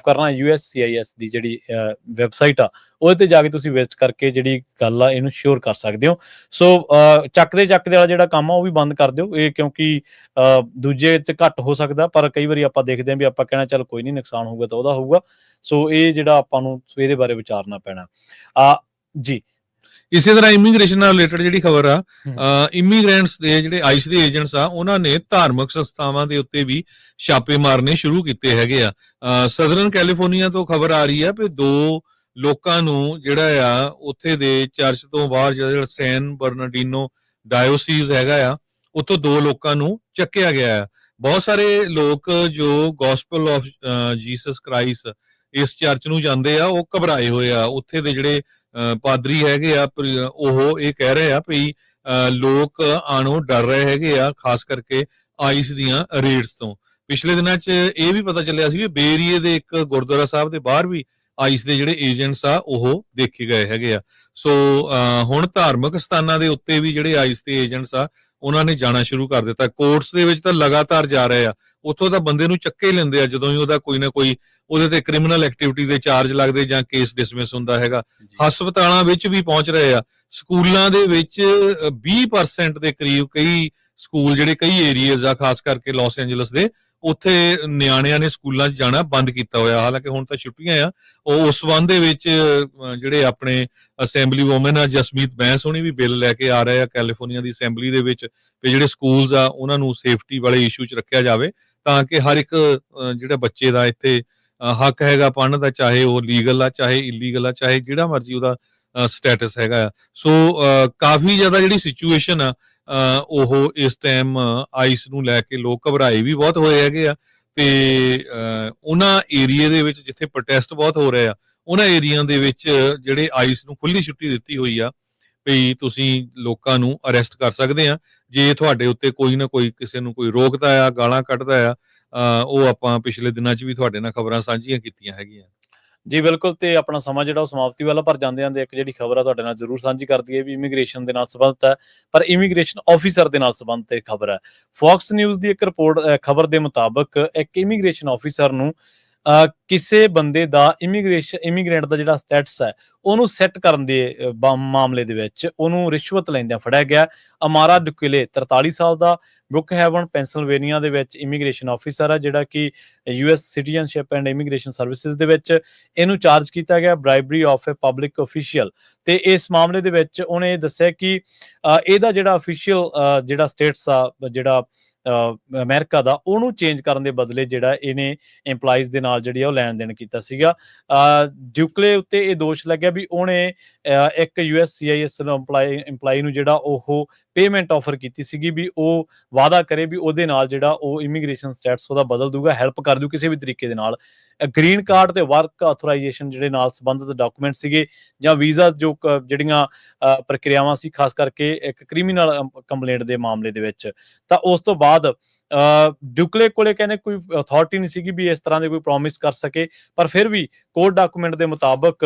USCIS ਦੀ ਜਿਹੜੀ ਵੈਬਸਾਈਟ ਆ ਉਹਦੇ ਤੇ ਜਾ ਕੇ ਤੁਸੀਂ ਵਿਜ਼ਿਟ ਕਰਕੇ ਜਿਹੜੀ ਗੱਲ ਆ ਇਹਨੂੰ ਸ਼ੋਰ ਕਰ ਸਕਦੇ ਹੋ। ਸੋ ਚੱਕਦੇ ਵਾਲਾ ਜਿਹੜਾ ਕੰਮ ਆ ਉਹ ਵੀ ਬੰਦ ਕਰ ਦਿਓ, ਇਹ ਕਿਉਂਕਿ ਦੂਜੇ 'ਚ ਘੱਟ ਹੋ ਸਕਦਾ, ਪਰ ਕਈ ਵਾਰੀ ਆਪਾਂ ਦੇਖਦੇ ਹਾਂ ਵੀ ਆਪਾਂ ਕਹਿਣਾ ਚੱਲ ਕੋਈ ਨਹੀਂ, ਨੁਕਸਾਨ ਹੋਊਗਾ ਤਾਂ ਉਹਦਾ ਹੋਊਗਾ। ਸੋ ਇਹ ਜਿਹੜਾ ਆਪਾਂ ਨੂੰ ਇਹਦੇ ਬਾਰੇ ਵਿਚਾਰਨਾ ਪੈਣਾ। ਜੀ, ਇਸੇ ਤਰ੍ਹਾਂ ਇਮੀਗ੍ਰੇਸ਼ਨ ਨਾਲ ਰਿਲੇਟਡ ਜਿਹੜੀ ਖਬਰ ਆ, ਇਮੀਗ੍ਰੈਂਟਸ ਦੇ ਜਿਹੜੇ ਆਈਸ ਦੇ ਏਜੰਟਸ ਆ ਉਹਨਾਂ ਨੇ ਧਾਰਮਿਕ ਸੰਸਥਾਵਾਂ ਦੇ ਉੱਤੇ ਵੀ ਛਾਪੇ ਮਾਰਨੇ ਸ਼ੁਰੂ ਕੀਤੇ ਹੈਗੇ ਆ। ਸਦਰਨ ਕੈਲੀਫੋਰਨੀਆ ਤੋਂ ਖਬਰ ਆ ਰਹੀ ਆ ਵੀ 2 ਲੋਕਾਂ ਨੂੰ ਜਿਹੜਾ ਆ ਉੱਥੇ ਦੇ ਚਰਚ ਤੋਂ ਬਾਹਰ ਜਿਹੜਾ ਸੈਨ ਬਰਨਾਰਡੀਨੋ ਡਾਇਓਸੀਸ ਹੈਗਾ ਆ, ਉੱਥੋਂ 2 ਲੋਕਾਂ ਨੂੰ ਚੱਕਿਆ ਗਿਆ ਆ। ਬਹੁਤ ਸਾਰੇ ਲੋਕ ਜੋ ਗੋਸਪਲ ਆਫ ਜੀਸਸ ਕ੍ਰਾਈਸਟ ਇਸ ਚਰਚ ਨੂੰ ਜਾਂਦੇ ਆ ਉਹ ਘਬਰਾਏ ਹੋਏ ਆ। ਉੱਥੇ ਦੇ ਜਿਹੜੇ ਪਾਦਰੀ ਹੈਗੇ ਆ ਉਹ ਇਹ ਕਹਿ ਰਹੇ ਆ ਵੀ ਲੋਕ ਆਣੋਂ ਡਰ ਰਹੇ ਹੈਗੇ ਆ, ਖਾਸ ਕਰਕੇ ਆਈਸ ਦੀਆਂ ਰੇਡਸ ਤੋਂ। ਪਿਛਲੇ ਦਿਨਾਂ 'ਚ ਇਹ ਵੀ ਪਤਾ ਚੱਲਿਆ ਸੀ ਵੀ ਬੇ ਏਰੀਏ ਦੇ ਇੱਕ ਗੁਰਦੁਆਰਾ ਸਾਹਿਬ ਦੇ ਬਾਹਰ ਵੀ ਆਈਸ ਦੇ ਜਿਹੜੇ ਏਜੰਟਸ ਆ ਉਹ ਦੇਖੇ ਗਏ ਹੈਗੇ ਆ। ਸੋ ਹੁਣ ਧਾਰਮਿਕ ਸਥਾਨਾਂ ਦੇ ਉੱਤੇ ਵੀ ਜਿਹੜੇ ਆਈਸ ਦੇ ਏਜੰਟਸ ਆ ਉਹਨਾਂ ਨੇ ਜਾਣਾ ਸ਼ੁਰੂ ਕਰ ਦਿੱਤਾ। ਕੋਰਟਸ ਦੇ ਵਿੱਚ ਤਾਂ ਲਗਾਤਾਰ ਜਾ ਰਹੇ ਆ, ਉੱਥੋਂ ਤਾਂ ਬੰਦੇ ਨੂੰ ਚੱਕੇ ਲੈਂਦੇ ਆ ਜਦੋਂ ਹੀ ਉਹਦਾ ਕੋਈ ਨਾ ਕੋਈ ਉਹਦੇ ਤੇ ਕ੍ਰਿਮੀਨਲ ਐਕਟੀਵਿਟੀ ਦੇ ਚਾਰਜ ਲੱਗਦੇ ਜਾਂ ਕੇਸ ਡਿਸਮਿਸ ਹੁੰਦਾ ਹੈਗਾ। ਹਸਪਤਾਲਾਂ ਵਿੱਚ ਵੀ ਪਹੁੰਚ ਰਹੇ ਆ, ਸਕੂਲਾਂ ਦੇ ਵਿੱਚ 20% ਦੇ ਕਰੀਬ ਕਈ ਸਕੂਲ ਜਿਹੜੇ ਕਈ ਏਰੀਆਜ਼ ਆ ਖਾਸ ਕਰਕੇ ਲਾਸ ਐਂਜਲਸ ਦੇ, ਉੱਥੇ ਨਿਆਣਿਆਂ ਨੇ ਸਕੂਲਾਂ 'ਚ ਜਾਣਾ ਬੰਦ ਕੀਤਾ ਹੋਇਆ। ਹਾਲਾਂਕਿ ਹੁਣ ਤਾਂ ਛੁੱਟੀਆਂ ਆ, ਉਹ ਉਸ ਸੰਬੰਧ ਦੇ ਵਿੱਚ ਜਿਹੜੇ ਆਪਣੇ ਅਸੈਂਬਲੀ ਵੂਮਨ ਆ ਜਸਮੀਤ ਬੈਂਸ ਹੋਣੀ ਵੀ ਬਿੱਲ ਲੈ ਕੇ ਆ ਰਹੇ ਆ ਕੈਲੀਫੋਰਨੀਆ ਦੀ ਅਸੈਂਬਲੀ ਦੇ ਵਿੱਚ ਵੀ ਜਿਹੜੇ ਸਕੂਲਸ ਆ ਉਹਨਾਂ ਨੂੰ ਸੇਫਟੀ ਵਾਲੇ ਇਸ਼ੂ 'ਚ ਰੱਖਿਆ ਜਾਵੇ, ਤਾਂ ਕਿ ਹਰ ਇੱਕ ਜਿਹੜਾ ਬੱਚੇ ਦਾ ਇੱਥੇ ਹੱਕ ਹੈਗਾ ਪੜ੍ਹਨ ਦਾ, ਚਾਹੇ ਉਹ ਲੀਗਲ ਆ ਚਾਹੇ ਇਲੀਗਲ ਆ, ਚਾਹੇ ਜਿਹੜਾ ਮਰਜ਼ੀ ਉਹਦਾ ਸਟੇਟਸ ਹੈਗਾ ਆ। ਸੋ ਕਾਫੀ ਜ਼ਿਆਦਾ ਜਿਹੜੀ ਸਿਚੁਏਸ਼ਨ ਆ ਉਹ ਇਸ ਟਾਈਮ ਆਈਸ ਨੂੰ ਲੈ ਕੇ ਲੋਕ ਘਬਰਾਏ ਵੀ ਬਹੁਤ ਹੋਏ ਹੈਗੇ ਆ, ਤੇ ਉਹਨਾਂ ਏਰੀਏ ਦੇ ਵਿੱਚ ਜਿੱਥੇ ਪ੍ਰੋਟੈਸਟ ਬਹੁਤ ਹੋ ਰਹੇ ਆ ਉਹਨਾਂ ਏਰੀਆ ਦੇ ਵਿੱਚ ਜਿਹੜੇ ਆਈਸ ਨੂੰ ਖੁੱਲੀ ਛੁੱਟੀ ਦਿੱਤੀ ਹੋਈ ਆ ਵੀ ਤੁਸੀਂ ਲੋਕਾਂ ਨੂੰ ਅਰੈਸਟ ਕਰ ਸਕਦੇ ਆ ਜੇ ਤੁਹਾਡੇ ਉੱਤੇ ਕੋਈ ਨਾ ਕੋਈ ਕਿਸੇ ਨੂੰ ਕੋਈ ਰੋਕਦਾ ਆ, ਗਾਲਾਂ ਕੱਢਦਾ ਆ। ਉਹ ਆਪਾਂ ਪਿਛਲੇ ਦਿਨਾਂ 'ਚ ਵੀ ਤੁਹਾਡੇ ਨਾਲ ਖਬਰਾਂ ਸਾਂਝੀਆਂ ਕੀਤੀਆਂ ਹੈਗੀਆਂ। ਜੀ ਬਿਲਕੁਲ, ਤੇ ਆਪਣਾ ਸਮਾਂ ਜਿਹੜਾ ਉਹ ਸਮਾਪਤੀ ਵਾਲਾ, ਪਰ ਜਾਂਦੇ ਇੱਕ ਜਿਹੜੀ ਖਬਰ ਆ ਤੁਹਾਡੇ ਨਾਲ ਜ਼ਰੂਰ ਸਾਂਝੀ ਕਰ ਦਈਏ ਵੀ ਇਮੀਗ੍ਰੇਸ਼ਨ ਦੇ ਨਾਲ ਸੰਬੰਧਿਤ ਹੈ, ਪਰ ਇਮੀਗ੍ਰੇਸ਼ਨ ਆਫੀਸਰ ਦੇ ਨਾਲ ਸੰਬੰਧਿਤ ਇਹ ਖਬਰ ਹੈ। ਫੌਕਸ ਨਿਊਜ਼ ਦੀ ਇੱਕ ਰਿਪੋਰਟ ਖਬਰ ਦੇ ਮੁਤਾਬਕ ਇੱਕ ਇਮੀਗ੍ਰੇਸ਼ਨ ਆਫੀਸਰ ਨੂੰ ਕਿਸੇ ਬੰਦੇ ਦਾ ਇਮੀਗ੍ਰੈਂਟ ਦਾ ਜਿਹੜਾ ਸਟੇਟਸ ਹੈ ਉਹਨੂੰ ਸੈੱਟ ਕਰਨ ਦੇ ਮਾਮਲੇ ਦੇ ਵਿੱਚ ਉਹਨੂੰ ਰਿਸ਼ਵਤ ਲੈਂਦਿਆਂ ਫੜਿਆ ਗਿਆ। ਅਮਾਰਾ ਡੁਕਿਲੇ 43 ਸਾਲ ਦਾ ਬਰੁਕਹੈਵਨ ਪੈਂਸਿਲਵੇਨੀਆ ਦੇ ਵਿੱਚ ਇਮੀਗ੍ਰੇਸ਼ਨ ਆਫੀਸਰ ਹੈ, ਜਿਹੜਾ ਕਿ US citizenship and immigration services ਦੇ ਵਿੱਚ ਇਹਨੂੰ ਚਾਰਜ ਕੀਤਾ ਗਿਆ ਬ੍ਰਾਈਬਰੀ ਆਫ ਏ ਪਬਲਿਕ ਅਫੀਸ਼ੀਅਲ। ਤੇ ਇਸ ਮਾਮਲੇ ਦੇ ਵਿੱਚ ਉਹਨੇ ਦੱਸਿਆ ਕਿ ਇਹਦਾ ਜਿਹੜਾ ਅਫੀਸ਼ੀਅਲ ਜਿਹੜਾ ਸਟੇਟਸ ਆ ਜਿਹੜਾ ਅਮਰੀਕਾ ਦਾ, ਉਹਨੂੰ ਚੇਂਜ ਕਰਨ ਦੇ ਬਦਲੇ ਜਿਹੜਾ ਇਹਨੇ EMPLOYEES ਦੇ ਨਾਲ ਜਿਹੜੀ ਉਹ ਲੈਣ ਦੇਣ ਕੀਤਾ ਸੀਗਾ। ਡਿਊਕਲੇ ਉੱਤੇ ਇਹ ਦੋਸ਼ ਲੱਗਿਆ ਵੀ ਉਹਨੇ ਇੱਕ USCIS EMPLOYEE ਨੂੰ ਜਿਹੜਾ ਉਹ ਪੇਮੈਂਟ ਆਫਰ ਕੀਤੀ ਸੀਗੀ ਵੀ ਉਹ ਵਾਅਦਾ ਕਰੇ ਵੀ ਉਹਦੇ ਨਾਲ ਜਿਹੜਾ ਉਹ ਇਮੀਗ੍ਰੇਸ਼ਨ ਸਟੇਟਸ ਉਹਦਾ ਬਦਲ ਦੂਗਾ, ਹੈਲਪ ਕਰ ਦੂ ਕਿਸੇ ਵੀ ਤਰੀਕੇ ਦੇ ਨਾਲ। ਗ੍ਰੀਨ ਕਾਰਡ ਤੇ ਵਰਕ ਆਥੋਰਾਈਜੇਸ਼ਨ ਜਿਹੜੇ ਨਾਲ ਸੰਬੰਧਿਤ ਡਾਕੂਮੈਂਟ ਸੀਗੇ ਜਾਂ ਵੀਜ਼ਾ ਜੋ ਜਿਹੜੀਆਂ ਪ੍ਰਕਿਰਿਆਵਾਂ ਸੀ, ਖਾਸ ਕਰਕੇ ਇੱਕ ਕ੍ਰਿਮੀਨਲ ਕੰਪਲੇਂਟ ਦੇ ਮਾਮਲੇ ਦੇ ਵਿੱਚ, ਤਾਂ ਉਸ ਤੋਂ ਬਾਅਦ ਡੁਕਲੇ ਕੋਲੇ ਕਹਿੰਦੇ ਕੋਈ ਅਥਾਰਟੀ ਨਹੀਂ ਸੀਗੀ ਵੀ ਇਸ ਤਰ੍ਹਾਂ ਦੇ ਕੋਈ ਪ੍ਰੋਮਿਸ ਕਰ ਸਕੇ, ਪਰ ਫਿਰ ਵੀ ਕੋਰਟ ਡਾਕੂਮੈਂਟ ਦੇ ਮੁਤਾਬਕ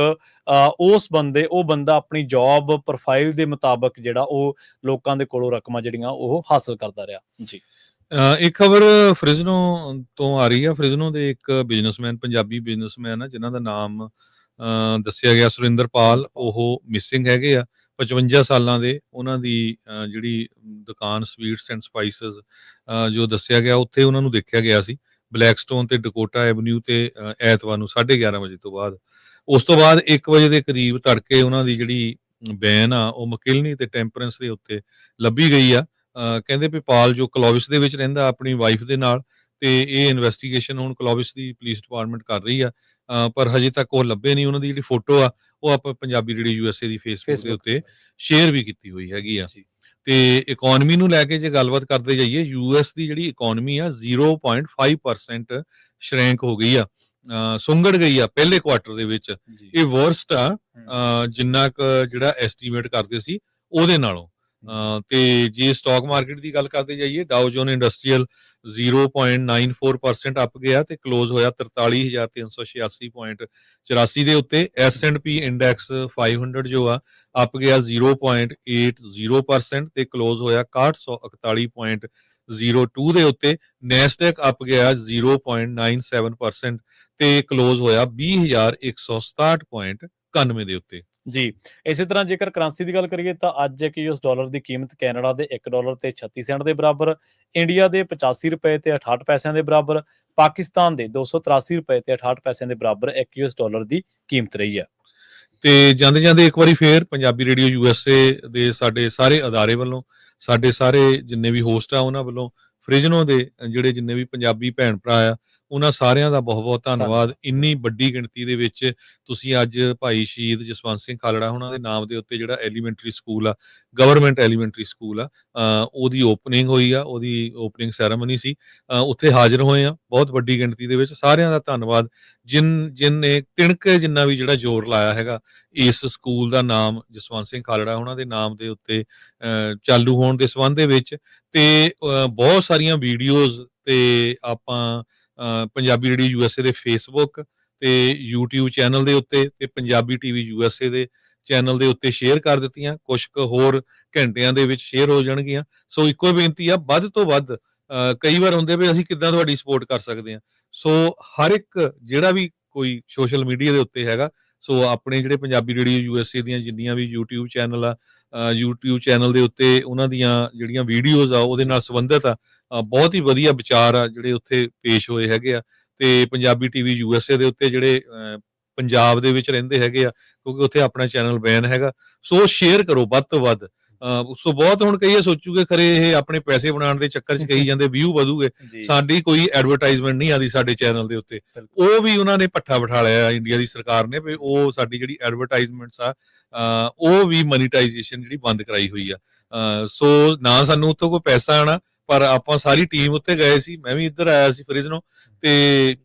ਉਹ ਬੰਦਾ ਆਪਣੀ ਜੌਬ ਪ੍ਰੋਫਾਈਲ ਦੇ ਮੁਤਾਬਕ ਜਿਹੜਾ ਉਹ ਲੋਕਾਂ ਦੇ ਕੋਲੋਂ ਰਕਮਾਂ ਜਿਹੜੀਆਂ ਉਹ ਹਾਸਲ ਕਰਦਾ ਰਿਹਾ ਜੀ। ਇੱਕ ਖਬਰ ਫ੍ਰਿਜ਼ਨੋ ਤੋਂ ਆ ਰਹੀ ਆ। ਫ੍ਰਿਜ਼ਨੋ ਦੇ ਇੱਕ ਬਿਜ਼ਨਸਮੈਨ, ਪੰਜਾਬੀ ਬਿਜ਼ਨਸਮੈਨ ਆ, ਜਿਨ੍ਹਾਂ ਦਾ ਨਾਮ ਦੱਸਿਆ ਗਿਆ ਸੁਰਿੰਦਰਪਾਲ, ਉਹ ਮਿਸਿੰਗ ਹੈਗੇ ਆ। 55 ਸਾਲਾਂ ਦੇ, ਉਹਨਾਂ ਦੀ ਜਿਹੜੀ ਦੁਕਾਨ ਸਵੀਟਸ ਐਂਡ ਸਪਾਈਸਸ ਜੋ ਦੱਸਿਆ ਗਿਆ, ਉੱਥੇ ਉਹਨਾਂ ਨੂੰ ਦੇਖਿਆ ਗਿਆ ਸੀ ਬਲੈਕਸਟੋਨ ਤੇ ਡਕੋਟਾ ਐਵਨਿਊ ਤੇ ਐਤਵਾਰ ਨੂੰ 11:30 ਵਜੇ ਤੋਂ ਬਾਅਦ। ਉਸ ਤੋਂ ਬਾਅਦ 1 ਵਜੇ ਦੇ ਕਰੀਬ ਤੜਕੇ ਉਹਨਾਂ ਦੀ ਜਿਹੜੀ ਵੈਨ ਆ ਉਹ ਮਕਿਲਨੀ ਤੇ ਟੈਂਪਰੈਂਸ ਦੇ ਉੱਤੇ ਲੱਭੀ ਗਈ ਆ। ਕਹਿੰਦੇ ਵੀ ਪਾਲ ਜੋ ਕਲੋਵਿਸ ਦੇ ਵਿੱਚ ਰਹਿੰਦਾ ਆਪਣੀ ਵਾਈਫ ਦੇ ਨਾਲ, ਤੇ ਇਹ ਇਨਵੈਸਟੀਗੇਸ਼ਨ ਹੁਣ ਕਲੋਵਿਸ ਦੀ ਪੁਲਿਸ ਡਿਪਾਰਟਮੈਂਟ ਕਰ ਰਹੀ ਆ, ਪਰ ਹਜੇ ਤੱਕ ਉਹ ਲੱਭੇ ਨਹੀਂ। ਉਹਨਾਂ ਦੀ ਜਿਹੜੀ ਫੋਟੋ ਆ ਉਹ ਆਪਾਂ ਪੰਜਾਬੀ ਰੇਡੀਓ USA ਦੀ ਫੇਸਬੁੱਕ ਦੇ ਉੱਤੇ ਸ਼ੇਅਰ ਵੀ ਕੀਤੀ ਹੋਈ ਹੈਗੀ ਆ। ਤੇ ਇਕਨੋਮੀ ਨੂੰ ਲੈ ਕੇ ਜੇ ਗੱਲਬਾਤ ਕਰਦੇ ਜਾਈਏ, US ਦੀ ਜਿਹੜੀ ਇਕਨੋਮੀ ਆ 0.5% ਸ਼ਰੈਂਕ ਹੋ ਗਈ ਆ, ਸੁੰਗੜ ਗਈ ਆ ਪਹਿਲੇ ਕੁਆਟਰ ਦੇ ਵਿੱਚ। ਇਹ ਵਰਸਟ ਆ ਜਿੰਨਾ ਕੁ ਜਿਹੜਾ ਐਸਟੀਮੇਟ ਕਰਦੇ ਸੀ ਉਹਦੇ ਨਾਲੋਂ। ਤੇ ਜੇ ਸਟਾਕ ਮਾਰਕੀਟ ਦੀ ਗੱਲ ਕਰਦੇ ਜਾਈਏ, ਡਾਓ ਜੋਨ ਇੰਡਸਟਰੀਅਲ 0.94% ਅਪ ਗਿਆ ਤੇ ਕਲੋਜ਼ ਹੋਇਆ 43,386.84 ਦੇ ਉੱਤੇ। S&P ਇੰਡੈਕਸ 500 ਜੋ ਆ ਅਪ ਗਿਆ 0.80% ਤੇ ਕਲੋਜ਼ ਹੋਇਆ 6141.02 ਦੇ ਉੱਤੇ। ਨੈਸਡੈਕ ਅਪ ਗਿਆ 0.97% ਤੇ ਕਲੋਜ਼ ਹੋਇਆ 20,167.91 ਦੇ ਉੱਤੇ ਜੀ। ਇਸੇ ਤਰ੍ਹਾਂ ਜੇਕਰ ਕਰੰਸੀ ਦੀ ਗੱਲ ਕਰੀਏ ਤਾਂ ਅੱਜ ਇੱਕ US ਡਾਲਰ ਦੀ ਕੀਮਤ ਕੈਨੇਡਾ ਦੇ $1 ਤੇ 36 ਸੈਂਟ ਦੇ ਬਰਾਬਰ, ਇੰਡੀਆ ਦੇ 85 ਰੁਪਏ ਤੇ 68 ਪੈਸਿਆਂ ਦੇ ਬਰਾਬਰ, ਪਾਕਿਸਤਾਨ ਦੇ 283 ਰੁਪਏ ਤੇ 68 ਪੈਸਿਆਂ ਦੇ ਬਰਾਬਰ ਇੱਕ US ਡਾਲਰ ਦੀ ਕੀਮਤ ਰਹੀ ਹੈ। ਤੇ ਜਾਂਦੇ ਜਾਂਦੇ ਇੱਕ ਵਾਰੀ ਫੇਰ ਪੰਜਾਬੀ ਰੇਡੀਓ USA ਦੇ ਸਾਡੇ ਸਾਰੇ ਅਦਾਰੇ ਵੱਲੋਂ, ਸਾਡੇ ਸਾਰੇ ਜਿੰਨੇ ਵੀ ਹੋਸਟ ਆ ਉਹਨਾਂ ਵੱਲੋਂ, ਫ੍ਰਿਜ਼ਨੋ ਦੇ ਜਿਹੜੇ ਜਿੰਨੇ ਵੀ ਪੰਜਾਬੀ ਭੈਣ ਭਰਾ ਆ, ਉਹਨਾਂ ਸਾਰਿਆਂ ਦਾ ਬਹੁਤ ਬਹੁਤ ਧੰਨਵਾਦ। ਇੰਨੀ ਵੱਡੀ ਗਿਣਤੀ ਦੇ ਵਿੱਚ ਤੁਸੀਂ ਅੱਜ ਭਾਈ ਸ਼ਹੀਦ ਜਸਵੰਤ ਸਿੰਘ ਖਾਲੜਾ ਉਹਨਾਂ ਦੇ ਨਾਮ ਦੇ ਉੱਤੇ ਜਿਹੜਾ ਐਲੀਮੈਂਟਰੀ ਸਕੂਲ ਆ, ਗਵਰਨਮੈਂਟ ਐਲੀਮੈਂਟਰੀ ਸਕੂਲ ਆ, ਉਹਦੀ ਓਪਨਿੰਗ ਹੋਈ ਆ, ਉਹਦੀ ਓਪਨਿੰਗ ਸੈਰੇਮਨੀ ਸੀ, ਉੱਥੇ ਹਾਜ਼ਰ ਹੋਏ ਆ ਬਹੁਤ ਵੱਡੀ ਗਿਣਤੀ ਦੇ ਵਿੱਚ। ਸਾਰਿਆਂ ਦਾ ਧੰਨਵਾਦ ਜਿਨਨੇ ਤਿਣਕ ਜਿੰਨਾ ਵੀ ਜਿਹੜਾ ਜ਼ੋਰ ਲਾਇਆ ਹੈਗਾ ਇਸ ਸਕੂਲ ਦਾ ਨਾਮ ਜਸਵੰਤ ਸਿੰਘ ਖਾਲੜਾ ਉਹਨਾਂ ਦੇ ਨਾਮ ਦੇ ਉੱਤੇ ਚਾਲੂ ਹੋਣ ਦੇ ਸੰਬੰਧ ਦੇ ਵਿੱਚ। ਤੇ ਬਹੁਤ ਸਾਰੀਆਂ ਵੀਡੀਓਜ਼ ਤੇ ਆਪਾਂ ਪੰਜਾਬੀ ਰੇਡੀਓ USA ਦੇ ਫੇਸਬੁੱਕ ਤੇ YouTube ਚੈਨਲ ਦੇ ਉੱਤੇ ਤੇ ਪੰਜਾਬੀ TV USA ਦੇ ਚੈਨਲ ਦੇ ਉੱਤੇ ਸ਼ੇਅਰ ਕਰ ਦਿੱਤੀਆਂ। ਕੁਝ ਕੁ ਹੋਰ ਘੰਟਿਆਂ ਦੇ ਵਿੱਚ ਸ਼ੇਅਰ ਹੋ ਜਾਣਗੀਆਂ। ਸੋ ਇੱਕੋ ਬੇਨਤੀ ਆ, ਵੱਧ ਤੋਂ ਵੱਧ ਕਈ ਵਾਰ ਹੁੰਦੇ ਵੀ ਅਸੀਂ ਕਿੱਦਾਂ ਤੁਹਾਡੀ ਸਪੋਰਟ ਕਰ ਸਕਦੇ ਹਾਂ। ਸੋ ਹਰ ਇੱਕ ਜਿਹੜਾ ਵੀ ਕੋਈ ਸੋਸ਼ਲ ਮੀਡੀਆ ਦੇ ਉੱਤੇ ਹੈਗਾ, ਸੋ ਆਪਣੇ ਜਿਹੜੇ ਪੰਜਾਬੀ ਰੇਡੀਓ USA ਦੀਆਂ ਜਿੰਨੀਆਂ ਵੀ YouTube ਚੈਨਲ ਆ, YouTube ਚੈਨਲ ਦੇ ਉੱਤੇ ਉਹਨਾਂ ਦੀਆਂ ਜਿਹੜੀਆਂ ਵੀਡੀਓਜ਼ ਆ ਉਹਦੇ ਨਾਲ ਸੰਬੰਧਿਤ ਆ, ਬਹੁਤ ਹੀ ਵਧੀਆ ਵਿਚਾਰ ਆ ਜਿਹੜੇ ਉੱਥੇ ਪੇਸ਼ ਹੋਏ ਹੈਗੇ ਆ। ਤੇ ਪੰਜਾਬੀ TV USA ਦੇ ਉੱਤੇ ਜਿਹੜੇ ਪੰਜਾਬ ਦੇ ਵਿੱਚ ਰਹਿੰਦੇ ਹੈਗੇ ਆ, ਕਿਉਂਕਿ ਉੱਥੇ ਆਪਣਾ ਚੈਨਲ ਬੈਨ ਹੈਗਾ, ਸੋ ਸ਼ੇਅਰ ਕਰੋ ਵੱਧ ਤੋਂ ਵੱਧ। ਸੋ ਬਹੁਤ ਹੁਣ ਕਈ ਸੋਚੂਗੇ ਖਰੇ ਇਹ ਆਪਣੇ ਪੈਸੇ ਬਣਾਉਣ ਦੇ ਚੱਕਰ 'ਚ ਕਹੀ ਜਾਂਦੇ ਵਿਊ ਵਧੂਗੇ, ਸਾਡੀ ਕੋਈ ਐਡਵਰਟਾਈਜ਼ਮੈਂਟ ਨਹੀਂ ਆਦੀ ਸਾਡੇ ਚੈਨਲ ਦੇ ਉੱਤੇ। ਉਹ ਵੀ ਉਹਨਾਂ ਨੇ ਪੱਠਾ ਬਿਠਾ ਲਿਆ ਇੰਡੀਆ ਦੀ ਸਰਕਾਰ ਨੇ, ਵੀ ਉਹ ਸਾਡੀ ਜਿਹੜੀ ਐਡਵਰਟਾਈਜ਼ਮੈਂਟਸ ਆ ਉਹ ਵੀ ਮਨੀਟਾਈਜੇਸ਼ਨ ਜਿਹੜੀ ਬੰਦ ਕਰਾਈ ਹੋਈ ਆ। ਸੋ ਨਾ ਸਾਨੂੰ ਉੱਥੋਂ ਕੋਈ ਪੈਸਾ ਆਣਾ, ਪਰ ਆਪਾਂ ਸਾਰੀ ਟੀਮ ਉੱਤੇ ਗਏ ਸੀ, ਮੈਂ ਵੀ ਇੱਧਰ ਆਇਆ ਸੀ ਫ੍ਰਿਜ਼ਨੋ, ਤੇ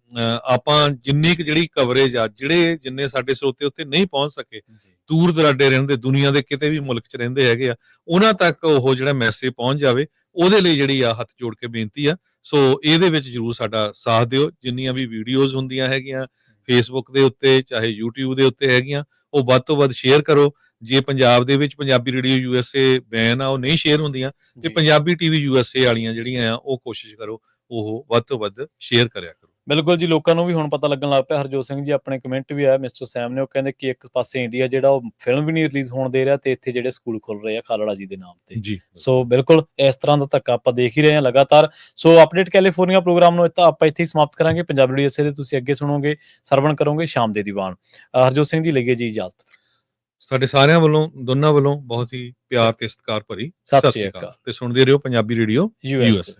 ਆਪਾਂ ਜਿੰਨੀ ਕੁ ਜਿਹੜੀ ਕਵਰੇਜ ਆ, ਜਿੰਨੇ ਸਾਡੇ ਸਰੋਤੇ ਉੱਤੇ ਨਹੀਂ ਪਹੁੰਚ ਸਕੇ, ਦੂਰ ਦਰਾਡੇ ਰਹਿੰਦੇ ਦੁਨੀਆ ਦੇ ਕਿਤੇ ਵੀ ਮੁਲਕ 'ਚ ਰਹਿੰਦੇ ਹੈਗੇ ਆ, ਉਹਨਾਂ ਤੱਕ ਉਹ ਜਿਹੜਾ ਮੈਸੇਜ ਪਹੁੰਚ ਜਾਵੇ, ਉਹਦੇ ਲਈ ਜਿਹੜੀ ਆ ਹੱਥ ਜੋੜ ਕੇ ਬੇਨਤੀ ਆ। ਸੋ ਇਹਦੇ ਵਿੱਚ ਜ਼ਰੂਰ ਸਾਡਾ ਸਾਥ ਦਿਓ। ਜਿੰਨੀਆਂ ਵੀ ਵੀਡੀਓਜ਼ ਹੁੰਦੀਆਂ ਹੈਗੀਆਂ ਫੇਸਬੁੱਕ ਦੇ ਉੱਤੇ ਚਾਹੇ YouTube ਦੇ ਉੱਤੇ ਹੈਗੀਆਂ, ਉਹ ਵੱਧ ਤੋਂ ਵੱਧ ਸ਼ੇਅਰ ਕਰੋ। ਜੇ ਪੰਜਾਬ ਦੇ ਵਿੱਚ ਪੰਜਾਬੀ ਰੇਡੀਓ USA ਬੈਨ ਆ, ਉਹ ਨਹੀਂ ਸ਼ੇਅਰ ਹੁੰਦੀਆਂ, ਤੇ ਪੰਜਾਬੀ TV USA ਵਾਲੀਆਂ ਜਿਹੜੀਆਂ ਆ ਉਹ ਕੋਸ਼ਿਸ਼ ਕਰੋ ਉਹ ਵੱਧ ਤੋਂ ਵੱਧ ਸ਼ੇਅਰ ਕਰਿਆ ਕਰੋ। ਬਿਲਕੁਲ ਜੀ, ਲੋਕਾਂ ਨੂੰ ਵੀ ਹੁਣ ਪਤਾ ਲੱਗਣ ਲੱਗ ਪਿਆ। ਹਰਜੋਤ ਸਿੰਘ ਜੀ ਆਪਣੇ ਕਮੈਂਟ ਵੀ ਆਇਆ ਮਿਸਟਰ ਸੈਮ ਨੇ, ਉਹ ਕਹਿੰਦੇ ਕਿ ਇੱਕ ਪਾਸੇ ਇੰਡੀਆ ਜਿਹੜਾ ਉਹ ਫਿਲਮ ਵੀ ਨਹੀਂ ਰਿਲੀਜ਼ ਹੋਣ ਦੇ ਰਿਹਾ, ਤੇ ਇੱਥੇ ਜਿਹੜੇ ਸਕੂਲ ਖੁੱਲ ਰਹੇ ਆ ਖਾਲੜਾ ਜੀ ਦੇ ਨਾਮ ਤੇ ਜੀ। ਸੋ ਬਿਲਕੁਲ ਇਸ ਤਰ੍ਹਾਂ ਦਾ ਧੱਕਾ ਆਪਾਂ ਦੇਖ ਹੀ ਰਹੇ ਹਾਂ ਲਗਾਤਾਰ। ਸੋ ਅਪਡੇਟ ਕੈਲੀਫੋਰਨੀਆ ਪ੍ਰੋਗਰਾਮ ਨੂੰ ਆਪਾਂ ਇੱਥੇ ਹੀ ਸਮਾਪਤ ਕਰਾਂਗੇ। ਪੰਜਾਬੀ ਰੇਡੀਓ USA ਦੇ ਤੁਸੀਂ ਅੱਗੇ ਸੁਣੋਗੇ, ਸਰਵਣ ਕਰੋਗੇ ਸ਼ਾਮ ਦੇ ਦੀਵਾਨ। ਹਰਜੋਤ ਸਿੰਘ ਜੀ ਲਈਏ ਜੀ ਇਜਾਜ਼ਤ। ਸਾਡੇ ਸਾਰਿਆਂ ਵੱਲੋਂ, ਦੋਨਾਂ ਵੱਲੋਂ ਬਹੁਤ ਹੀ ਪਿਆਰ ਤੇ ਸਤਿਕਾਰ ਭਰੀ ਸਤਿ ਸ਼੍ਰੀ ਅਕਾਲ, ਤੇ ਸੁਣਦੇ ਰਹੋ ਪੰਜਾਬੀ ਰੇਡੀਓ USA।